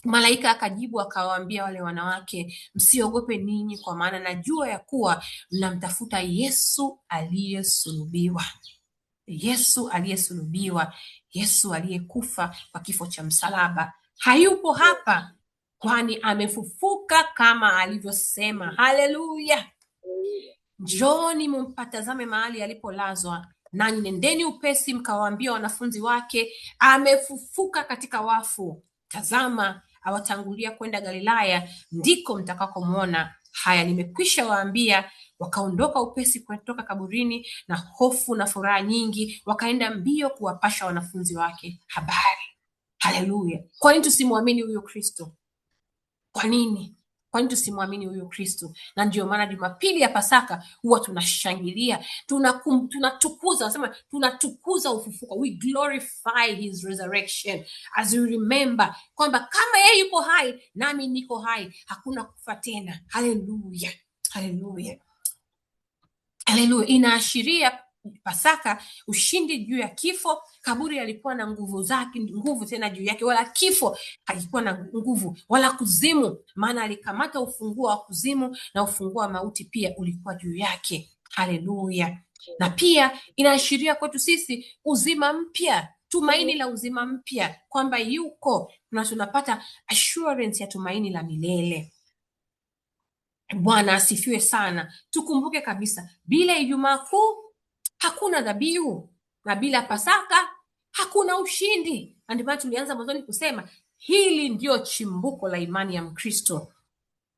Speaker 2: Malaika akajibu akawaambia wale wanawake, msiogope ninyi, kwa maana najua ya kuwa mnamtafuta Yesu aliyesulubiwa. Yesu aliyesulubiwa, Yesu aliyekufa kwa kifo cha msalaba. Hayupo hapa, kwani amefufuka kama alivyosema. Haleluya. Njooni mumpatazame mahali alipolazwa, nanyi nendeni upesi mkawaambia wanafunzi wake, amefufuka katika wafu. Tazama, awatangulia kwenda Galilaya, ndiko mtakakomwona. Haya, nimekwisha waambia. Wakaondoka upesi kutoka kaburini, na hofu na furaha nyingi, wakaenda mbio kuwapasha wanafunzi wake habari. Haleluya. Kwa nini tusimwamini huyo Kristo? Kwa nini tusimwamini huyo Kristo? Na ndio maana Jumapili ya Pasaka huwa tunashangilia, tunatukuza, nasema tunatukuza ufufuko. We glorify his resurrection as we remember kwamba kama yeye yuko hai, nami niko hai, hakuna kufa tena. Haleluya, haleluya, haleluya. Inaashiria Pasaka ushindi juu ya kifo. Kaburi alikuwa na nguvu tena juu yake, wala kifo halikuwa na nguvu, wala kuzimu, maana alikamata ufunguo wa kuzimu, na ufunguo wa mauti pia ulikuwa juu yake. Haleluya. Na pia inaashiria kwetu sisi uzima mpya, tumaini la uzima mpya, kwamba yuko na tunapata assurance ya tumaini la milele. Bwana asifiwe sana. Tukumbuke kabisa, bila Ijumaa Kuu hakuna dhabihu, na bila Pasaka hakuna ushindi. Na ndio maana tulianza mwanzoni kusema hili ndio chimbuko la imani ya Mkristo.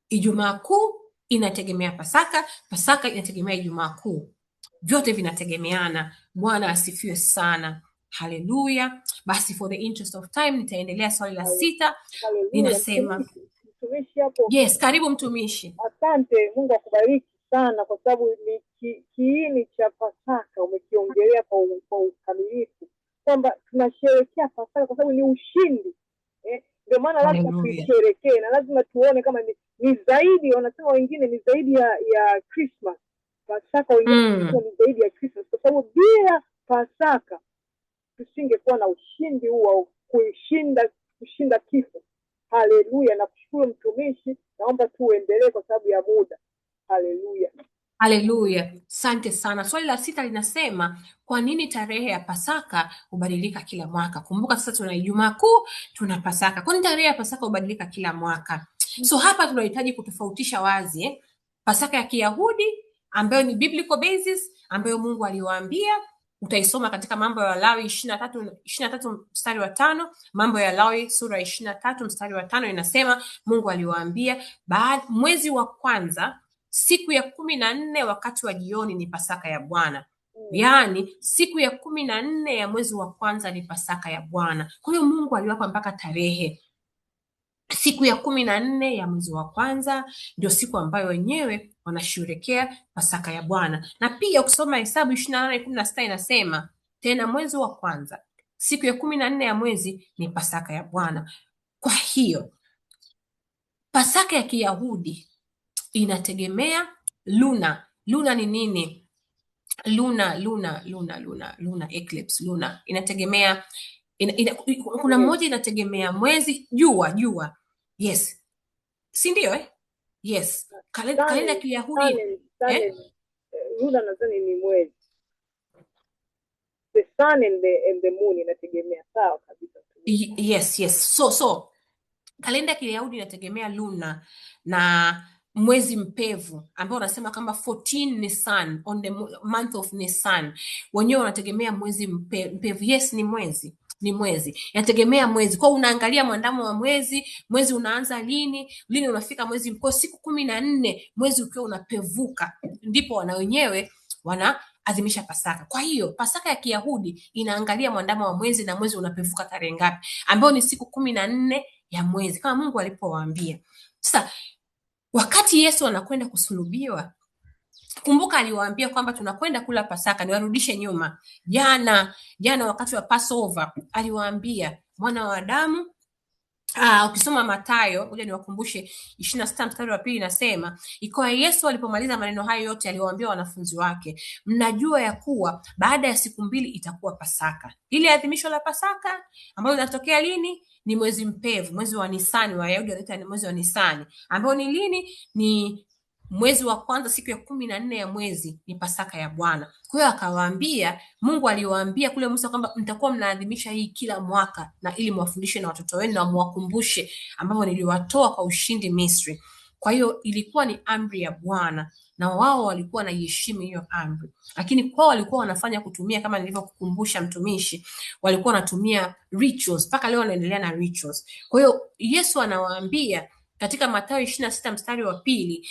Speaker 2: Ijumaa Kuu inategemea Pasaka, Pasaka inategemea Ijumaa Kuu, vyote vinategemeana. Bwana asifiwe sana. Haleluya. Basi for the interest of time nitaendelea swali la 6. Linasema, yes, karibu mtumishi.
Speaker 1: Asante, Mungu akubariki sana, kwa sababu ni kiini cha Pasaka umekiongelea kwa ukamilifu, kwamba tunasherehekea Pasaka kwa sababu ni ushindi. Ndio maana lazima tuisherehekee, na lazima tuone kama ni zaidi, wanasema wengine ni zaidi ya Christmas. Pasaka wengine ni zaidi ya Christmas, kwa sababu bila Pasaka tusingekuwa na ushindi huo, kushinda kifo. Haleluya. Na kushukuru mtumishi, naomba tuendelee kwa sababu ya muda. Haleluya.
Speaker 2: Haleluya. Asante sana. Swali la 6 linasema, kwa nini tarehe ya Pasaka hubadilika kila mwaka? Kumbuka sasa tuna Ijumaa Kuu, tuna Pasaka. Kwa nini tarehe ya Pasaka hubadilika kila mwaka? So hapa tunahitaji kutofautisha wazi Pasaka ya Kiyahudi ambayo ni biblical basis, ambayo Mungu aliwaambia utaisoma katika Mambo ya Lawi 23 mstari wa 5. Mambo ya Lawi sura 23 mstari wa 5 inasema Mungu aliwaambia mwezi wa kwanza siku ya 14 wakati wa jioni ni Pasaka ya Bwana. Yaani siku ya 14 ya mwezi wa kwanza ni Pasaka ya Bwana. Kwa hiyo Mungu aliwapa mpaka tarehe. Siku ya 14 ya mwezi wa kwanza ndio siku ambayo wenyewe wanasherehekea Pasaka ya Bwana. Na pia ukisoma Hesabu 28:16 inasema tena mwezi wa kwanza siku ya 14 ya mwezi ni Pasaka ya Bwana. Kwa hiyo Pasaka ya Kiyahudi inategemea luna. Luna ni nini? Luna eclipse. Luna inategemea kuna mmoja inategemea mwezi, jua. Yes, si ndio Yes, kalenda ya Kiyahudi
Speaker 1: luna nadhani ni mwezi. The sun and the moon inategemea, sawa kabisa.
Speaker 2: Yes. So kalenda ya Kiyahudi inategemea luna na mwezi mpevu ambao unasema kama 14 Nisan, on the month of Nisan. Wenyewe wanategemea mwezi mpevu. Yes, ni mwezi. Yategemea mwezi. Kwa unaangalia mwandamo wa mwezi unaanza lini unafika mwezi mkuu, siku 14 mwezi ukiwa unapevuka, ndipo wana wenyewe wanaadhimisha Pasaka. Kwa hiyo Pasaka ya Kiyahudi inaangalia mwandamo wa mwezi na mwezi unapevuka tarehe ngapi, ambao ni siku 14 ya mwezi kama Mungu alipowaambia. Sasa wakati Yesu anakwenda kusulubiwa, kumbuka aliwaambia kwamba tunakwenda kula Pasaka. Niwarudishe nyuma, jana wakati wa Passover aliwaambia Mwana wa Adamu. Ukisoma Mathayo, ngoja niwakumbushe 26 mstari wa 2 inasema, ikawa Yesu alipomaliza maneno hayo yote aliwaambia wanafunzi wake, mnajua ya kuwa baada ya siku 2 itakuwa Pasaka. Ile adhimisho la Pasaka ambalo linatokea lini? Ni mwezi mpevu, mwezi wa Nisani. Wayahudi wanaita ni mwezi wa Nisani, ambao ni lini? Ni mwezi wa kwanza siku ya 14 ya mwezi ni Pasaka ya Bwana. Kwa hiyo akawaambia, Mungu aliwaambia kule Musa kwamba mtakuwa mnaadhimisha hii kila mwaka, na ili mwafundishe na watoto wenu na mwakumbushe ambavyo niliwatoa kwa ushindi Misri. Kwa hiyo ilikuwa ni amri ya Bwana na wao walikuwa naiheshimu hiyo amri, lakini kwao walikuwa wanafanya kutumia, kama nilivyokukumbusha mtumishi, walikuwa wanatumia rituals. Mpaka leo wanaendelea na rituals. Kwa hiyo Yesu anawaambia katika Mathayo 26 mstari wa 2,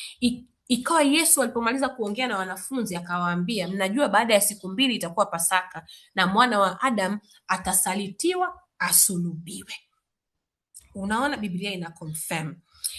Speaker 2: ikawa Yesu alipomaliza kuongea na wanafunzi akawaambia, mnajua baada ya siku 2 itakuwa Pasaka na Mwana wa Adam atasalitiwa, asulubiwe. Unaona, Biblia ina confirm.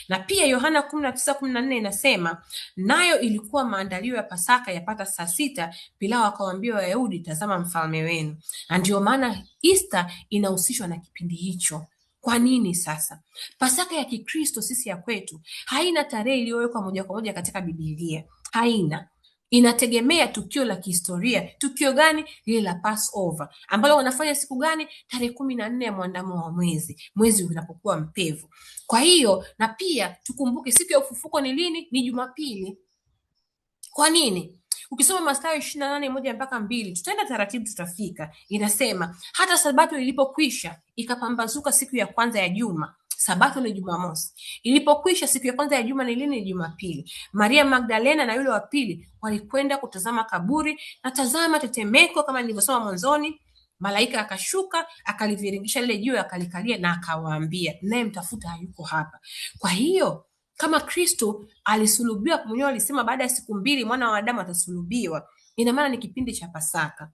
Speaker 2: Na pia Yohana 19:14 inasema, nayo ilikuwa maandalio ya Pasaka yapata saa 6, Pilato akawaambia Wayahudi, tazama mfalme wenu. Na ndio maana Easter inahusishwa na kipindi hicho. Kwa nini sasa? Pasaka ya Kikristo sisi ya kwetu haina tarehe iliyowekwa moja kwa moja katika Biblia. Haina. Inategemea tukio la kihistoria. Tukio gani? Lile la Passover ambalo wanafanya siku gani? Tarehe 14 ya mwandamo wa mwezi unapokuwa mpevu. Kwa hiyo, na pia tukumbuke siku ya ufufuko ni lini? Ni Jumapili. Kwa nini? Ukisoma Mathayo 28:1-2, tutaenda taratibu, tutafika. Inasema, hata Sabato ilipokwisha ikapambazuka siku ya kwanza ya juma. Sabato ni Jumamosi. Ilipokwisha siku ya kwanza ya juma ni lini? Ni Jumapili. Maria Magdalena na yule wa pili walikwenda kutazama kaburi, na tazama, tetemeko kama nilivyosoma mwanzoni, malaika akashuka akaliviringisha lile jiwe akalikalia, na akawaambia, naye mtafuta hayuko hapa. Kwa hiyo kama Kristo alisulubiwa, mwenyewe alisema baada ya siku 2 Mwana wa Adamu atasulubiwa, ina maana ni kipindi cha Pasaka.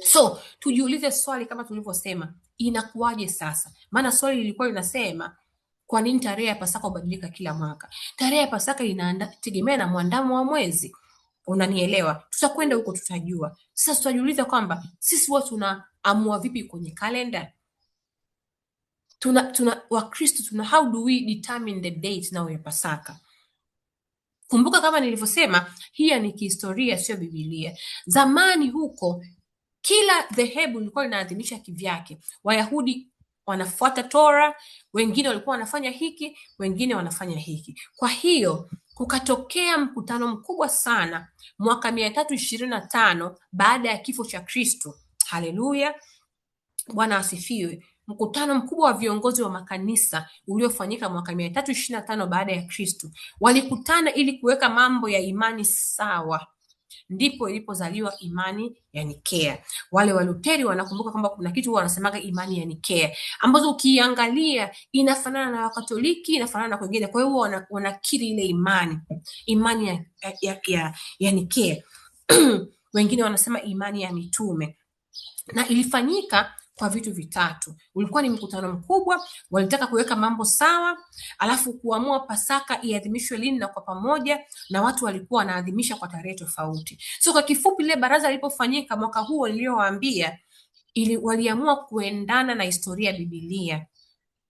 Speaker 2: So tujiulize swali kama tulivyosema, inakuwaje sasa? Maana swali lilikuwa linasema, kwa nini tarehe ya Pasaka hubadilika kila mwaka? Tarehe ya Pasaka inategemea na mwandamo wa mwezi. Unanielewa? Tutakwenda huko, tutajua. Sasa tutajiuliza kwamba sisi watu tunaamua vipi kwenye kalenda? Wakristo how do we determine the date now ya Pasaka? Kumbuka kama nilivyosema, hii ni kihistoria, sio Biblia. Zamani huko kila dhehebu lilikuwa linaadhimisha kivyake. Wayahudi wanafuata Torah, wengine walikuwa wanafanya hiki, wengine wanafanya hiki. Kwa hiyo kukatokea mkutano mkubwa sana mwaka 325 baada ya kifo cha Kristo. Haleluya, Bwana asifiwe. Mkutano mkubwa wa viongozi wa makanisa uliofanyika mwaka 325 baada ya Kristo. Walikutana ili kuweka mambo ya imani sawa. ndipo ilipozaliwa imani ya Nikea. Wale Waluteri wanakumbuka kwamba kuna kitu wanasemaga imani ya Nikea, ambazo ukiangalia inafanana na Wakatoliki, inafanana na kwingine. Kwa hiyo wanakiri ile imani ya Nikea. Wengine wanasema imani ya mitume, na ilifanyika kwa vitu vitatu. Ulikuwa ni mkutano mkubwa, walitaka kuweka mambo sawa, alafu kuamua Pasaka iadhimishwe lini na kwa pamoja, na watu walikuwa wanaadhimisha kwa tarehe tofauti. So kwa kifupi, ile baraza lilipofanyika mwaka huo niliowaambia, waliamua kuendana na historia ya Biblia,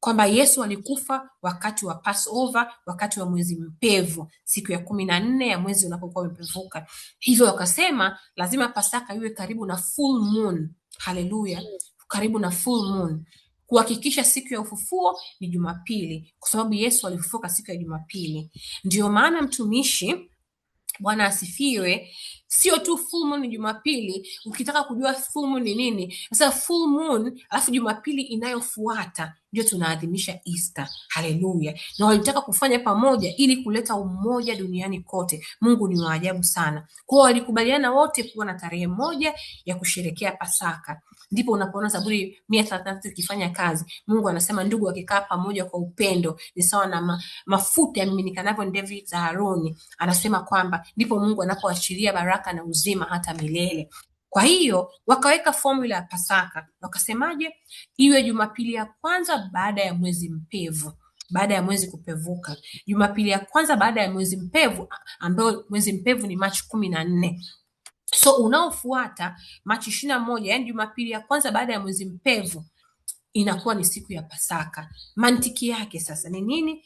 Speaker 2: kwamba Yesu alikufa wakati wa Passover, wakati wa mwezi mpevu, siku ya 14 ya mwezi unapokuwa umepevuka. Hivyo wakasema lazima Pasaka iwe karibu na full moon. Haleluya, karibu na full moon, kuhakikisha siku ya ufufuo ni Jumapili, kwa sababu Yesu alifufuka siku ya Jumapili. Ndio maana mtumishi, Bwana asifiwe, sio tu full moon ni Jumapili. Ukitaka kujua full moon ni nini, sasa full moon alafu Jumapili inayofuata ndio tunaadhimisha Easter. Haleluya. Na walitaka kufanya pamoja ili kuleta umoja duniani kote. Mungu ni wa ajabu sana. Kwa walikubaliana wote kuwa na tarehe moja ya kusherekea Pasaka. Ndipo unapoona Zaburi 133 ikifanya kazi. Mungu anasema ndugu wakikaa pamoja kwa upendo ni sawa na mafuta yamiminikanavyo ndevi za Haruni. Anasema kwamba ndipo Mungu anapoachilia baraka na uzima hata milele. Kwa hiyo wakaweka formula ya Pasaka, wakasemaje? Iwe Jumapili ya kwanza baada ya mwezi mpevu, baada ya mwezi kupevuka. Jumapili ya kwanza baada ya mwezi mpevu, ambayo mwezi mpevu ni Machi 14. So unaofuata Machi 21, yani Jumapili ya kwanza baada ya mwezi mpevu, inakuwa ni siku ya Pasaka. Mantiki yake sasa ni nini?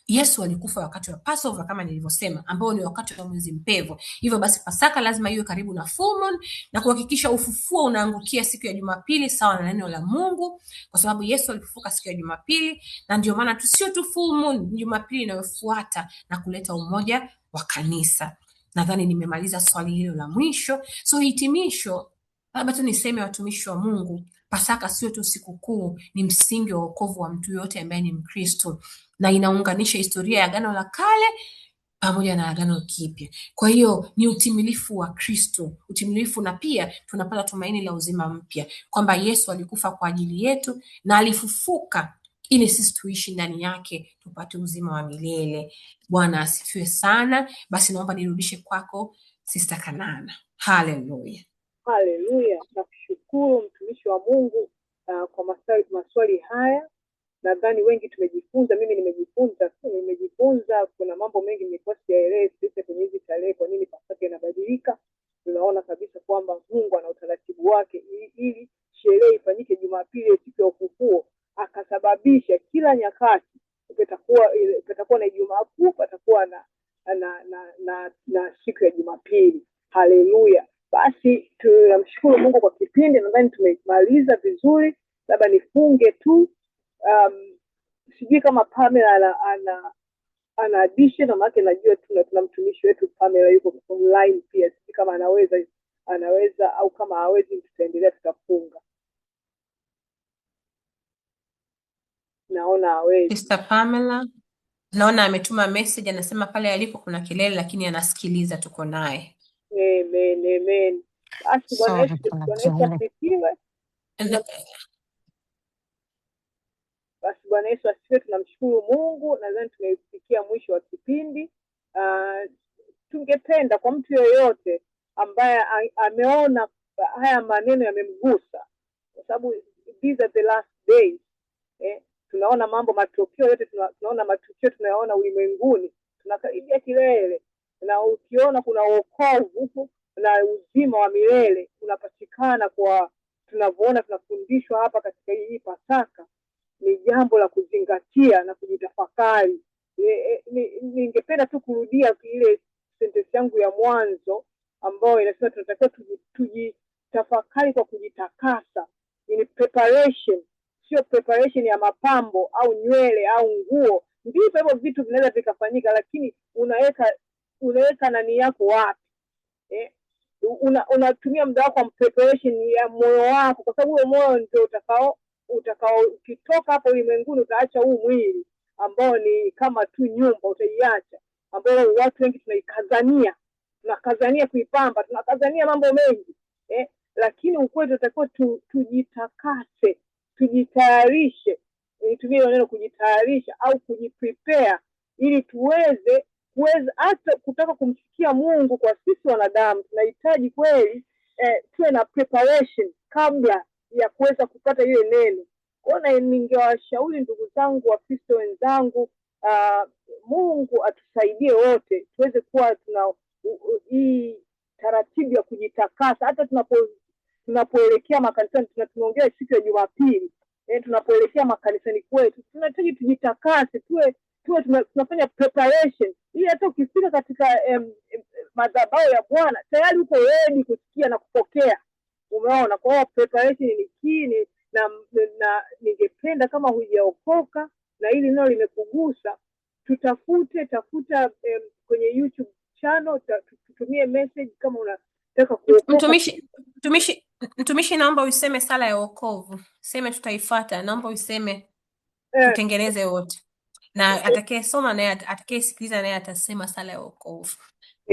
Speaker 2: Yesu alikufa wakati wa Passover kama nilivyosema, ambao ni wakati wa mwezi mpevu. Hivyo basi Pasaka lazima iwe karibu na full moon, na kuhakikisha ufufuo unaangukia siku ya Jumapili sawa na neno la Mungu, kwa sababu Yesu alifufuka siku ya Jumapili. Na ndio maana sio tu full moon, Jumapili inayofuata, na kuleta umoja wa kanisa. Nadhani nimemaliza swali hilo la mwisho. So hitimisho, labda tu niseme, watumishi wa Mungu, Pasaka sio tu sikukuu, ni msingi wa wokovu wa mtu yote ambaye ni Mkristo, na inaunganisha historia ya Agano la Kale pamoja na Agano Kipya. Kwa hiyo ni utimilifu wa Kristo, utimilifu, na pia tunapata tumaini la uzima mpya, kwamba Yesu alikufa kwa ajili yetu na alifufuka ili sisi tuishi ndani yake tupate uzima wa milele. Bwana asifiwe sana. Basi naomba nirudishe kwako Sister Kanana. Haleluya.
Speaker 1: Haleluya. Nakushukuru mtumishi wa Mungu kwa maswali haya. Nadhani wengi tumejifunza, mimi nimejifunza kuna mambo mengi nilikuwa siyaelewi kwenye hizi tarehe, kwa nini Pasaka inabadilika. Tunaona kabisa kwamba Mungu ana utaratibu wake ili sherehe ifanyike Jumapili siku ya ufufuo, akasababisha kila nyakati patakuwa na Ijumaa Kuu, patakuwa na siku ya Jumapili. Haleluya. Basi tunamshukuru Mungu kwa kipindi, nadhani tumemaliza vizuri. Labda nifunge tu, sijui kama Pamela ana addition, maana najua tuna mtumishi wetu Pamela yuko online pia, sijui kama anaweza au kama hawezi tutaendelea, tutafunga. Naona hawezi.
Speaker 2: Sister Pamela, naona ametuma message, anasema pale alipo kuna kelele lakini anasikiliza, tuko naye.
Speaker 1: Amen. Basi Bwana Yesu asifiwe. Basi Bwana Yesu asifiwe. Tunamshukuru Mungu. Nadhani tumefikia mwisho wa kipindi. Tungependa kwa mtu yoyote ambaye ameona haya maneno yamemgusa, kwa sababu these are the last days. Tunaona matukio yote, tunaona matukio tunayoona ulimwenguni, tunakaribia kilele, na ukiona kuna wokovu na uzima wa milele unapatikana kwa tunavyoona, tunafundishwa hapa katika hii Pasaka, ni jambo la kuzingatia na kujitafakari. Ningependa tu kurudia ile sentence yangu ya mwanzo ambayo inasema tunatakiwa tujitafakari kwa kujitakasa. Ni preparation, sio preparation ya mapambo au nywele au nguo. Ndivyo hivyo vitu vinaweza vikafanyika, lakini unaweka nani yako wapi? Unatumia muda wako kwa preparation ya moyo wako, kwa sababu moyo ndio utakao ukitoka hapo ulimwenguni utaacha huu mwili ambao ni kama tu nyumba, utaiacha, ambao watu wengi tunaikazania tunakazania kuipamba, tunakazania mambo mengi lakini ukweli tunatakiwa tujitakase, tujitayarishe. Nitumie neno kujitayarisha au kujiprepare ili tuweze hata kutaka kumsikia Mungu. Kwa sisi wanadamu tunahitaji kweli tuwe na preparation kabla ya kuweza kupata ile neno. Kwa ningewashauri ndugu zangu Wakristo wenzangu, Mungu atusaidie wote tuweze kuwa tuna hii taratibu ya kujitakasa. Hata tunapoelekea makanisani, tunaongea siku ya Jumapili, tunapoelekea makanisani kwetu tunahitaji tujitakase, tuwe tunafanya preparation ili hata ukifika katika madhabahu ya Bwana tayari uko ready kusikia na kupokea. Umeona? Kwa hiyo preparation ni key. Na ningependa kama hujaokoka na hili neno limekugusa, tafuta kwenye YouTube channel, tutumie message kama unataka kuokoka.
Speaker 2: Mtumishi, naomba useme sala ya wokovu. Seme tutaifuata. Naomba useme tutengeneze wote. Na atakayesoma naye atakayesikiliza naye atasema sala ya wokovu.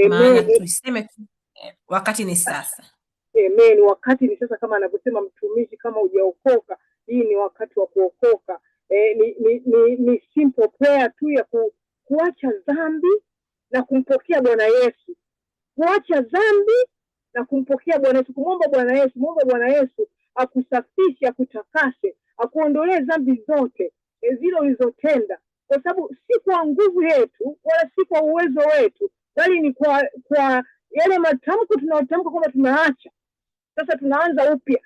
Speaker 2: Maana tuiseme wakati ni sasa.
Speaker 1: Amen. Wakati ni sasa, kama anavyosema mtumishi. Kama hujaokoka, hii ni wakati wa kuokoka. Ni simple prayer tu ya kuacha dhambi na kumpokea Bwana Yesu. Kuacha dhambi na kumpokea Bwana Yesu, kumwomba Bwana Yesu, muombe Bwana Yesu akusafishe, akutakase, akuondolee dhambi zote zile ulizotenda, kwa sababu si kwa nguvu yetu wala si kwa uwezo wetu, bali ni kwa yale matamko tunayotamka kwamba tunaacha. Sasa tunaanza upya,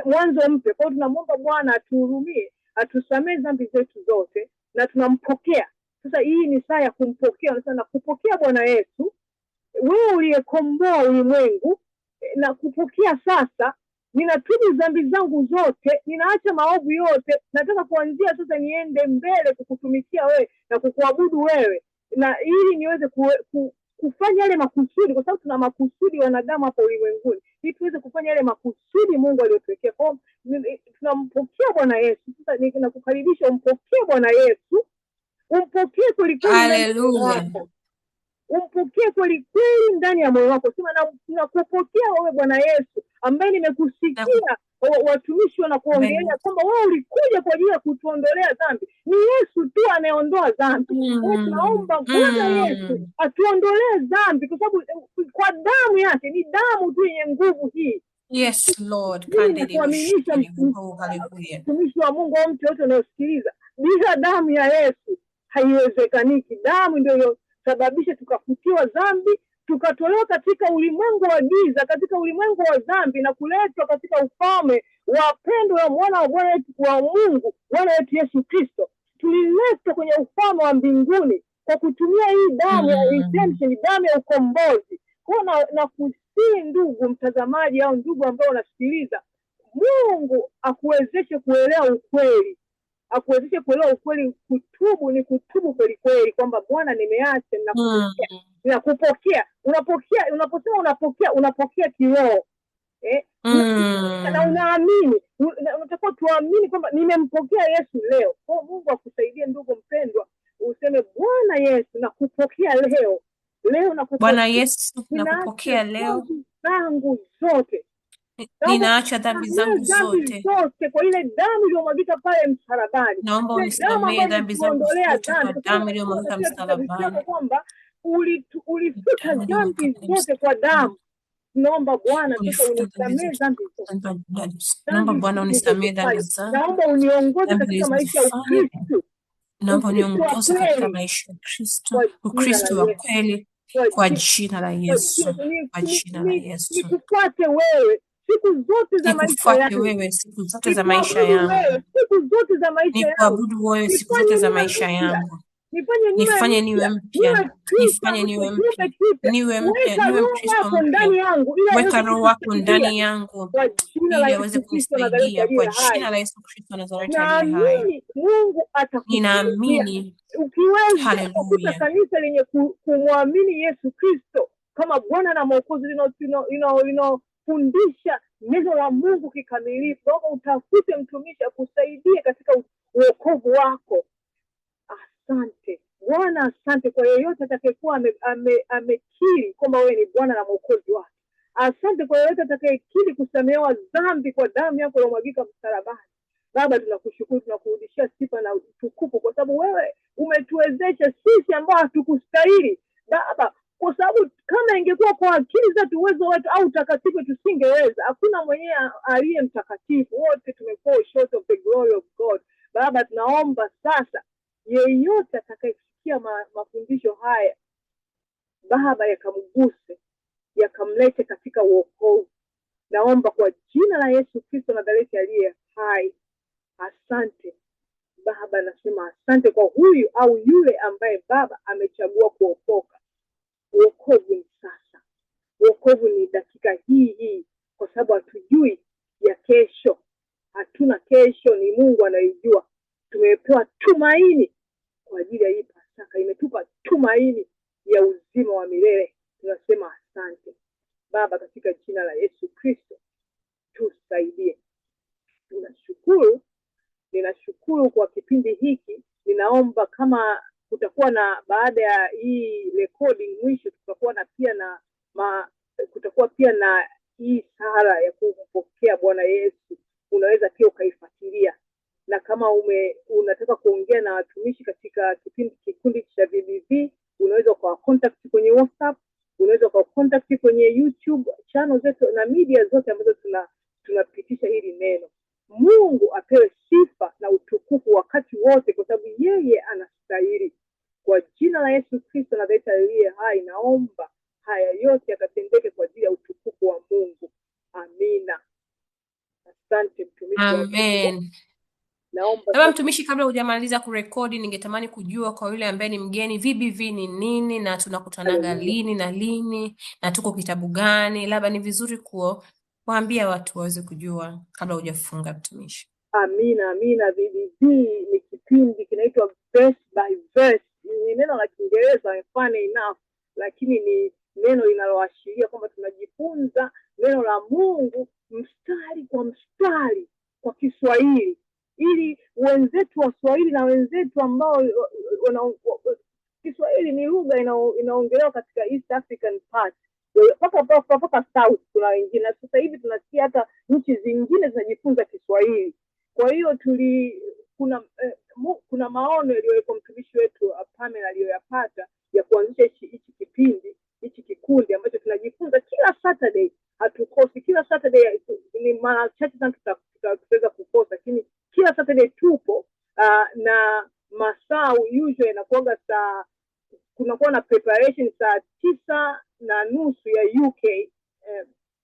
Speaker 1: mwanzo mpya. Kwa hiyo tunamwomba Bwana atuhurumie, atusamee dhambi zetu zote, na tunampokea. Sasa hii ni saa ya kumpokea, na kupokea Bwana Yesu, wewe uliyekomboa ulimwengu, na kupokea sasa. Ninatubu dhambi zangu zote, ninaacha maovu yote, nataka kuanzia sasa niende mbele kukutumikia wewe na kukuabudu wewe, na ili niweze kufanya yale makusudi, kwa sababu tuna makusudi wanadamu hapa ulimwenguni, ili tuweze kufanya yale makusudi Mungu aliyotuwekea. Kwa tunampokea Bwana Yesu. Sasa ninakukaribisha umpokee Bwana Yesu, umpokee kweli kweli.
Speaker 2: Haleluya.
Speaker 1: Umpokee kweli kweli ndani ya moyo wako. Sema nakupokea wewe Bwana Yesu, ambaye nimekusikia watumishi wanakuongelea kwamba wewe ulikuja kwa ajili ya kutuondolea dhambi. Ni Yesu tu anayeondoa dhambi. Tunaomba Bwana Yesu atuondolee dhambi, kwa sababu kwa damu yake, ni damu tu yenye nguvu hii.
Speaker 2: Yes Lord.
Speaker 1: Mtumishi wa Mungu au mtu yote anayosikiliza, bila damu ya Yesu haiwezekaniki. Damu ndio sababisha tukafutiwa dhambi, tukatolewa katika ulimwengu wa giza, katika ulimwengu wa dhambi, na kuletwa katika ufalme wa pendo la mwana wa Bwana wetu wa Mungu, Bwana wetu Yesu Kristo. Tuliletwa kwenye ufalme wa mbinguni kwa kutumia hii damu ya redemption, damu ya ukombozi. Kwa na kusii ndugu mtazamaji au ndugu ambao unasikiliza, Mungu akuwezeshe kuelewa ukweli. Akuwezeshe kuelewa ukweli. Kutubu ni kutubu kweli kweli, kwamba Bwana nimeacha na kupokea. Unaposema unapokea kiroho. Na unaamini. Unatakiwa tuamini kwamba nimempokea Yesu leo. Kwa Mungu akusaidie ndugu mpendwa, useme Bwana Yesu nakupokea leo.
Speaker 2: Bwana Yesu nakupokea leo.
Speaker 1: Zangu zote.
Speaker 2: Ninaacha dhambi zangu zote
Speaker 1: kwa ile damu iliyomwagika pale msalabani.
Speaker 2: Naomba unisamehe dhambi zangu zote kwa damu iliyomwagika msalabani.
Speaker 1: Kwamba ulifuta dhambi zote kwa damu. Naomba Bwana sasa unisamehe dhambi zote.
Speaker 2: Naomba Bwana unisamehe dhambi zangu.
Speaker 1: Naomba uniongoze katika maisha ya Ukristo.
Speaker 2: Naomba uniongoze katika maisha ya Kristo, Ukristo wa kweli, kwa jina la Yesu. Kwa jina la Yesu.
Speaker 1: Nikufuate wewe siku zote za maisha yangu.
Speaker 2: Wewe siku zote za maisha yangu.
Speaker 1: Siku zote za maisha yangu.
Speaker 2: Nikuabudu wewe siku zote za maisha yangu. Nifanye niwe mpya. Nifanye niwe mpya. Niwe mpya, niwe Mkristo mpya. Weka Roho wako ndani yangu ili aweze kunisaidia, kwa jina la Yesu Kristo Nazareti aliye hai.
Speaker 1: Mungu atakusaidia.
Speaker 2: Ninaamini.
Speaker 1: Ukiweza kukuta kanisa lenye kumwamini Yesu Kristo kama Bwana na Mwokozi, linalofundisha neno la Mungu kikamilifu, naomba utafute mtumishi akusaidie katika wokovu wako. Asante. Bwana, asante kwa yeyote atakayekuwa amekiri kwamba wewe ni Bwana na Mwokozi wake. Asante kwa yeyote atakayekiri kusamehewa dhambi kwa damu yako iliyomwagika msalabani. Baba, tunakushukuru, tunakurudishia sifa na utukufu kwa sababu wewe umetuwezesha sisi ambao hatukustahili Baba, kwa sababu kama ingekuwa kwa akili zetu, uwezo wetu au utakatifu tusingeweza. Hakuna mwenyewe aliye mtakatifu, wote tumekuwa short of the glory of God. Baba, tunaomba sasa yeyote atakayesikia mafundisho haya Baba, yakamguse, yakamlete katika uokovu. Naomba kwa jina la Yesu Kristo Nazareti aliye hai. Asante Baba, nasema asante kwa huyu au yule ambaye Baba amechagua kuokoka. Uokovu ni sasa, uokovu ni dakika hii, kwa sababu hatujui ya kesho. Hatuna kesho, ni Mungu anaijua. Tumepewa tumaini kwa ajili ya hii Pasaka, imetupa tumaini ya uzima wa milele. Tunasema asante Baba, katika jina la Yesu Kristo tusaidie. Ninashukuru kwa kipindi hiki. Ninaomba kama kutakuwa na, baada ya hii recording mwisho, kutakuwa pia na hii sala ya kumpokea Bwana Yesu. Unaweza pia ukaifuatilia, na kama unataka kuongea na watumishi katika kikundi cha VBV, unaweza kwa contact kwenye WhatsApp, unaweza kwa contact kwenye YouTube channel zetu na media zote ambazo tunapitisha hili neno. Mungu apewe sifa na utukufu wakati wote, kwa sababu yeye anastahili. Kwa jina la Yesu Kristo Nazareti aliye hai, naomba haya yote yakatendeke kwa ajili ya utukufu wa Mungu. Amina. Asante mtumishi.
Speaker 2: Amen.
Speaker 1: Naomba
Speaker 2: mtumishi, kabla hujamaliza kurekodi, ningetamani kujua kwa yule ambaye ni mgeni, VBV ni nini na tunakutanaga lini na lini na tuko kitabu gani? Labda ni vizuri kuwaambia watu waweze kujua kabla hujafunga mtumishi.
Speaker 1: Amina. VBV ni kipindi kinaitwa verse by verse. Ni neno la Kiingereza funny enough, lakini ni neno linaloashiria kwamba tunajifunza neno la Mungu mstari kwa mstari kwa Kiswahili, ili wenzetu wa Swahili na wenzetu ambao Kiswahili ni lugha inaongelewa katika East African part, mpaka South kuna wengine. Sasa hivi tunasikia hata nchi zingine zinajifunza Kiswahili. Kwa hiyo kuna maono yaliyowekwa mtumishi wetu Pamela aliyoyapata ya kuanzisha hichi kikundi ambacho tunajifunza kila Saturday. Hatukosi kila Saturday, ni mara chache sana tutaweza kukosa, lakini kila Saturday tupo, na masaa usually yanakuwa kunakuwa na preparation saa 9:30 ya UK,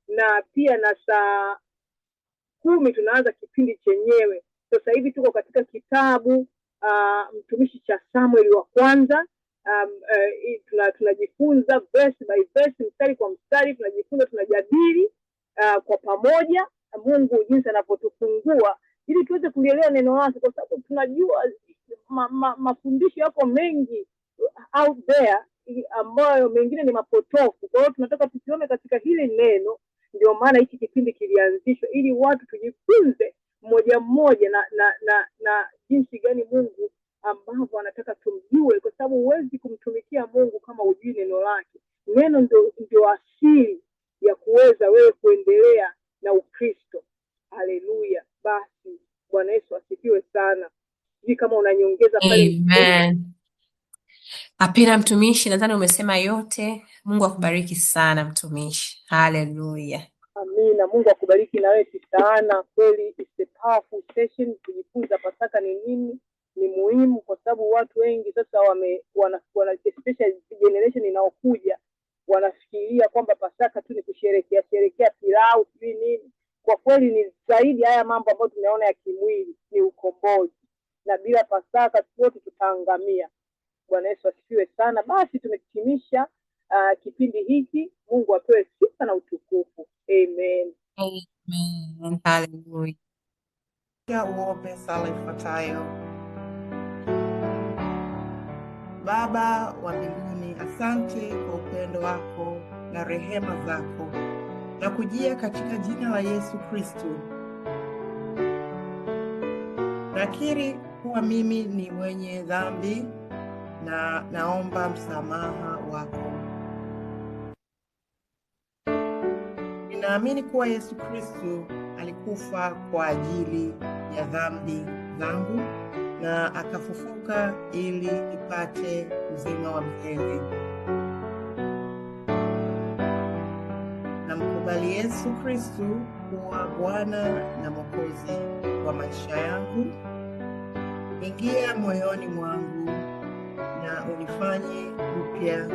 Speaker 1: na pia na saa 10 tunaanza kipindi chenyewe. Sasa hivi tuko katika kitabu mtumishi cha Samuel wa kwanza. Tunajifunza verse by verse, mstari kwa mstari, tunajifunza, tunajadili kwa pamoja Mungu jinsi anapotufungua ili tuweze kulielewa neno lake, kwa sababu tunajua mafundisho yako mengi out there ambayo mengine ni mapotofu. Kwa hiyo tunataka tusione katika hili neno. Ndio maana hiki kipindi kilianzishwa, ili watu tujifunze mmoja mmoja na jinsi gani Mungu ambavyo anataka tumjue, kwa sababu huwezi kumtumikia Mungu kama hujui neno lake. Neno ndio asili ya kuweza wewe kuendelea na Ukristo. Haleluya. Basi Bwana Yesu asifiwe sana. Sijui kama unanyongeza pale.
Speaker 2: Amen. Apina mtumishi, nadhani umesema yote. Mungu akubariki sana mtumishi. Haleluya.
Speaker 1: Amina. Mungu akubariki na wewe sana. Kweli it's a powerful session. Kujifunza Pasaka ni nini ni muhimu, kwa sababu watu wengi sasa wana especially generation inayokuja wanafikiria kwamba Pasaka tu ni kusherehekea pilau nini. Kwa kweli ni zaidi haya mambo ambayo tunaona ya kimwili, ni ukombozi, na bila Pasaka wote tutaangamia. Bwana Yesu asifiwe sana. Basi tumehitimisha kipindi hiki. Mungu apewe sifa na utukufu. Amen.
Speaker 2: Amen. Hallelujah.
Speaker 3: Uombe sala ifuatayo. Baba wa mbinguni, asante kwa upendo wako na rehema zako, na kujia katika jina la Yesu Kristo. Nakiri kuwa mimi ni mwenye dhambi na naomba msamaha wako. Ninaamini kuwa Yesu Kristo alikufa kwa ajili ya dhambi zangu na akafufuka ili nipate uzima wa milele. Namkubali Yesu Kristo kuwa Bwana na Mwokozi wa maisha yangu. Ingia moyoni mwangu na unifanye upya.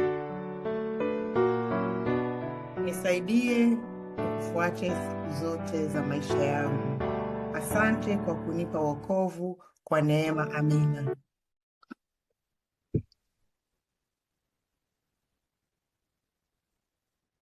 Speaker 3: Nisaidie kufuate siku zote za maisha yangu. Asante kwa kunipa wokovu kwa neema. Amina.